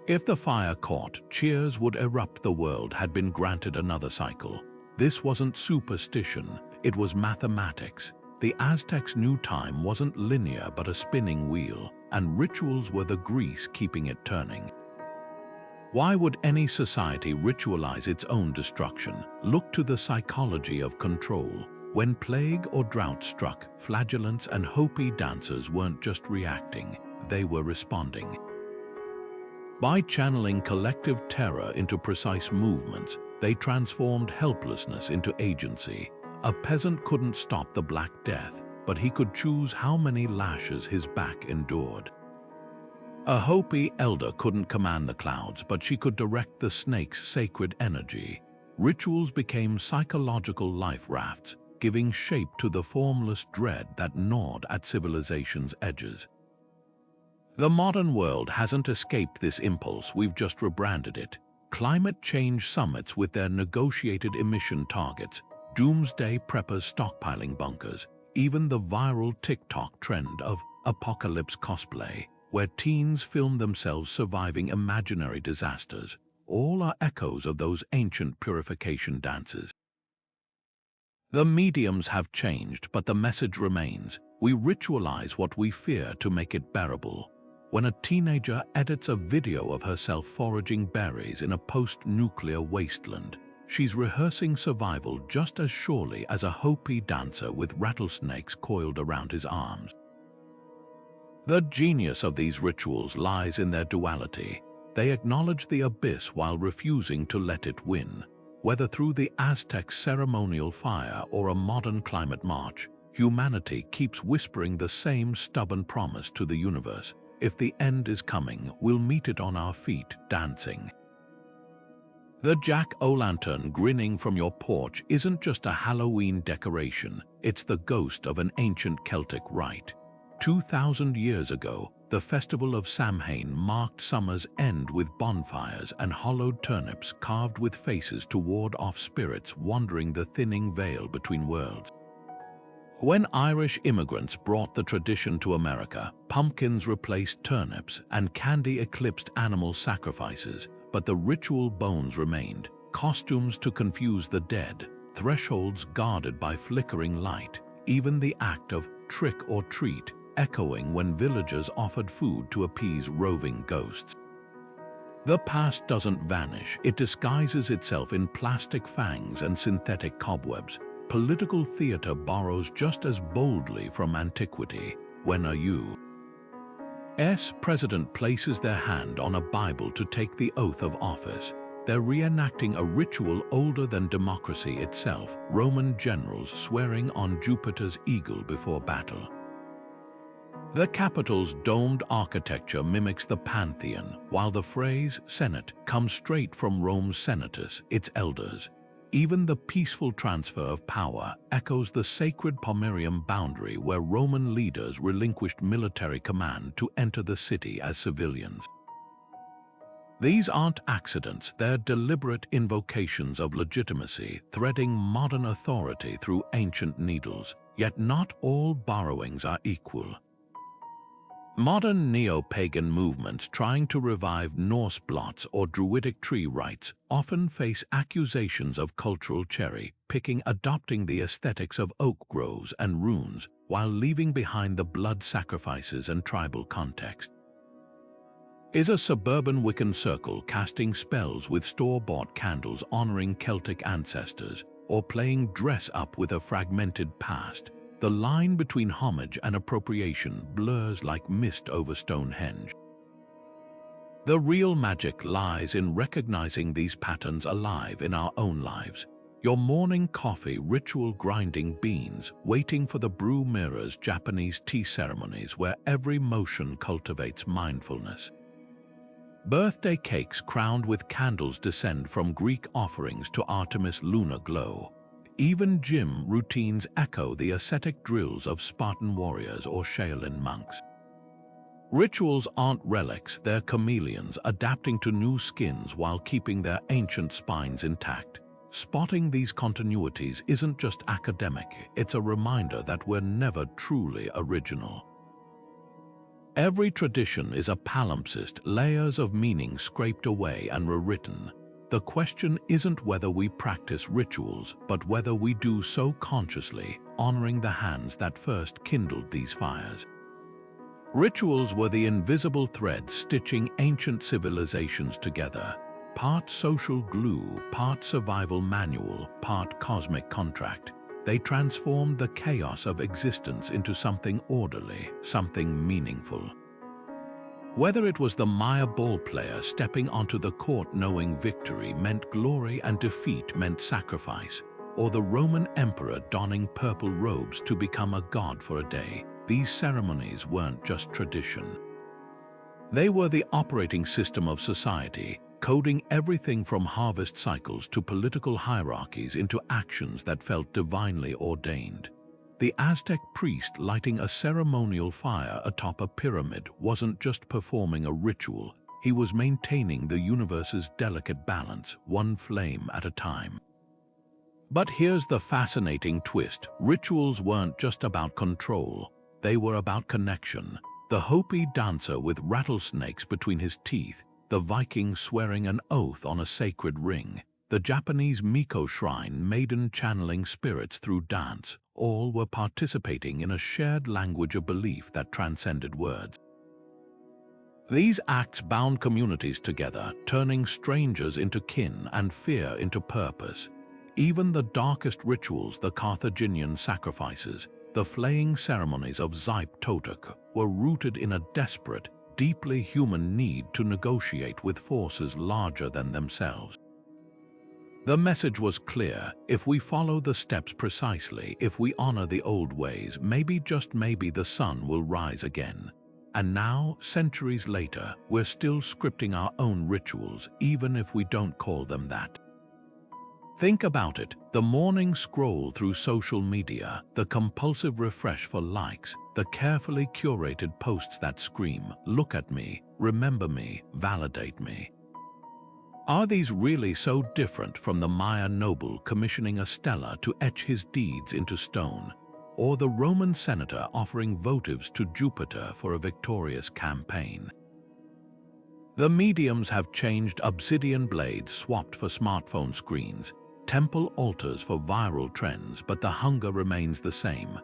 If the fire caught, cheers would erupt. The world had been granted another cycle. This wasn't superstition, it was mathematics. The Aztecs knew time wasn't linear but a spinning wheel, and rituals were the grease keeping it turning. Why would any society ritualize its own destruction? Look to the psychology of control. When plague or drought struck, flagellants and Hopi dancers weren't just reacting, they were responding. By channeling collective terror into precise movements, they transformed helplessness into agency. A peasant couldn't stop the Black Death, but he could choose how many lashes his back endured. A Hopi elder couldn't command the clouds, but she could direct the snake's sacred energy. Rituals became psychological life rafts, giving shape to the formless dread that gnawed at civilization's edges. The modern world hasn't escaped this impulse, we've just rebranded it. Climate change summits with their negotiated emission targets, doomsday preppers stockpiling bunkers, even the viral TikTok trend of apocalypse cosplay, where teens film themselves surviving imaginary disasters, all are echoes of those ancient purification dances. The mediums have changed, but the message remains. We ritualize what we fear to make it bearable. When a teenager edits a video of herself foraging berries in a post-nuclear wasteland, she's rehearsing survival just as surely as a Hopi dancer with rattlesnakes coiled around his arms. The genius of these rituals lies in their duality. They acknowledge the abyss while refusing to let it win. Whether through the Aztec ceremonial fire or a modern climate march, humanity keeps whispering the same stubborn promise to the universe: if the end is coming, we'll meet it on our feet, dancing. The jack-o'-lantern grinning from your porch isn't just a Halloween decoration, it's the ghost of an ancient Celtic rite. 2,000 years ago, the festival of Samhain marked summer's end with bonfires and hollowed turnips carved with faces to ward off spirits wandering the thinning veil between worlds. When Irish immigrants brought the tradition to America, pumpkins replaced turnips and candy eclipsed animal sacrifices, but the ritual bones remained: costumes to confuse the dead, thresholds guarded by flickering light, even the act of trick or treat echoing when villagers offered food to appease roving ghosts. The past doesn't vanish, it disguises itself in plastic fangs and synthetic cobwebs. political theater borrows just as boldly from antiquity. When a U.S. president places their hand on a Bible to take the oath of office, they're reenacting a ritual older than democracy itself, Roman generals swearing on Jupiter's eagle before battle. The Capitol's domed architecture mimics the Pantheon, while the phrase Senate comes straight from Rome's Senatus, its elders. Even the peaceful transfer of power echoes the sacred Pomerium boundary where Roman leaders relinquished military command to enter the city as civilians. These aren't accidents, they're deliberate invocations of legitimacy, threading modern authority through ancient needles. Yet not all borrowings are equal. Modern neo-pagan movements trying to revive Norse blots or Druidic tree rites often face accusations of cultural cherry-picking, adopting the aesthetics of oak groves and runes while leaving behind the blood sacrifices and tribal context. Is a suburban Wiccan circle casting spells with store-bought candles honoring Celtic ancestors, or playing dress-up with a fragmented past? The line between homage and appropriation blurs like mist over Stonehenge. The real magic lies in recognizing these patterns alive in our own lives. Your morning coffee ritual, grinding beans, waiting for the brew mirrors, Japanese tea ceremonies where every motion cultivates mindfulness. Birthday cakes crowned with candles descend from Greek offerings to Artemis' lunar glow. Even gym routines echo the ascetic drills of Spartan warriors or Shaolin monks. Rituals aren't relics, they're chameleons adapting to new skins while keeping their ancient spines intact. Spotting these continuities isn't just academic, it's a reminder that we're never truly original. Every tradition is a palimpsest, layers of meaning scraped away and rewritten. The question isn't whether we practice rituals, but whether we do so consciously, honoring the hands that first kindled these fires. Rituals were the invisible thread stitching ancient civilizations together, part social glue, part survival manual, part cosmic contract. They transformed the chaos of existence into something orderly, something meaningful. Whether it was the Maya ball player stepping onto the court knowing victory meant glory and defeat meant sacrifice, or the Roman emperor donning purple robes to become a god for a day, these ceremonies weren't just tradition. They were the operating system of society, coding everything from harvest cycles to political hierarchies into actions that felt divinely ordained. The Aztec priest lighting a ceremonial fire atop a pyramid wasn't just performing a ritual, he was maintaining the universe's delicate balance, one flame at a time. But here's the fascinating twist. Rituals weren't just about control, they were about connection. The Hopi dancer with rattlesnakes between his teeth, the Viking swearing an oath on a sacred ring, the Japanese Miko shrine maiden channeling spirits through dance, all were participating in a shared language of belief that transcended words. These acts bound communities together, turning strangers into kin and fear into purpose. Even the darkest rituals, the Carthaginian sacrifices, the flaying ceremonies of Zype Totuk, were rooted in a desperate, deeply human need to negotiate with forces larger than themselves. The message was clear: if we follow the steps precisely, if we honor the old ways, maybe, just maybe, the sun will rise again. And now, centuries later, we're still scripting our own rituals, even if we don't call them that. Think about it: the morning scroll through social media, the compulsive refresh for likes, the carefully curated posts that scream, "Look at me, remember me, validate me." Are these really so different from the Maya noble commissioning a stela to etch his deeds into stone, or the Roman senator offering votives to Jupiter for a victorious campaign? The mediums have changed: obsidian blades swapped for smartphone screens, temple altars for viral trends, but the hunger remains the same.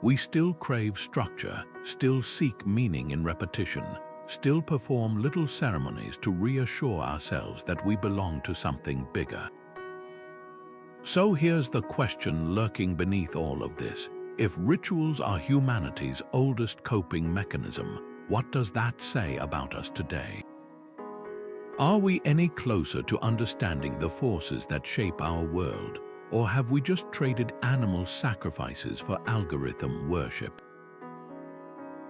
We still crave structure, still seek meaning in repetition, still perform little ceremonies to reassure ourselves that we belong to something bigger. So here's the question lurking beneath all of this. If rituals are humanity's oldest coping mechanism, what does that say about us today? Are we any closer to understanding the forces that shape our world, or have we just traded animal sacrifices for algorithm worship?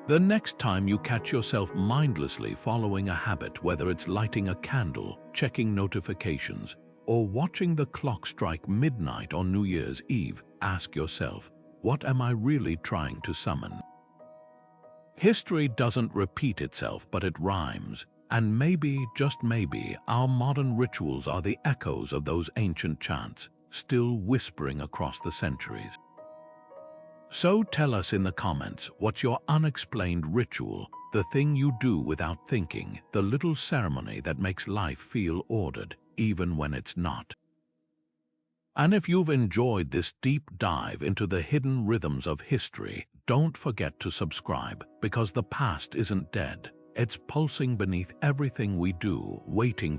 The next time you catch yourself mindlessly following a habit, whether it's lighting a candle, checking notifications, or watching the clock strike midnight on New Year's Eve, ask yourself, what am I really trying to summon? History doesn't repeat itself, but it rhymes. And maybe, just maybe, our modern rituals are the echoes of those ancient chants, still whispering across the centuries. So tell us in the comments, what's your unexplained ritual, the thing you do without thinking, the little ceremony that makes life feel ordered, even when it's not. And if you've enjoyed this deep dive into the hidden rhythms of history, don't forget to subscribe, because the past isn't dead. It's pulsing beneath everything we do, waiting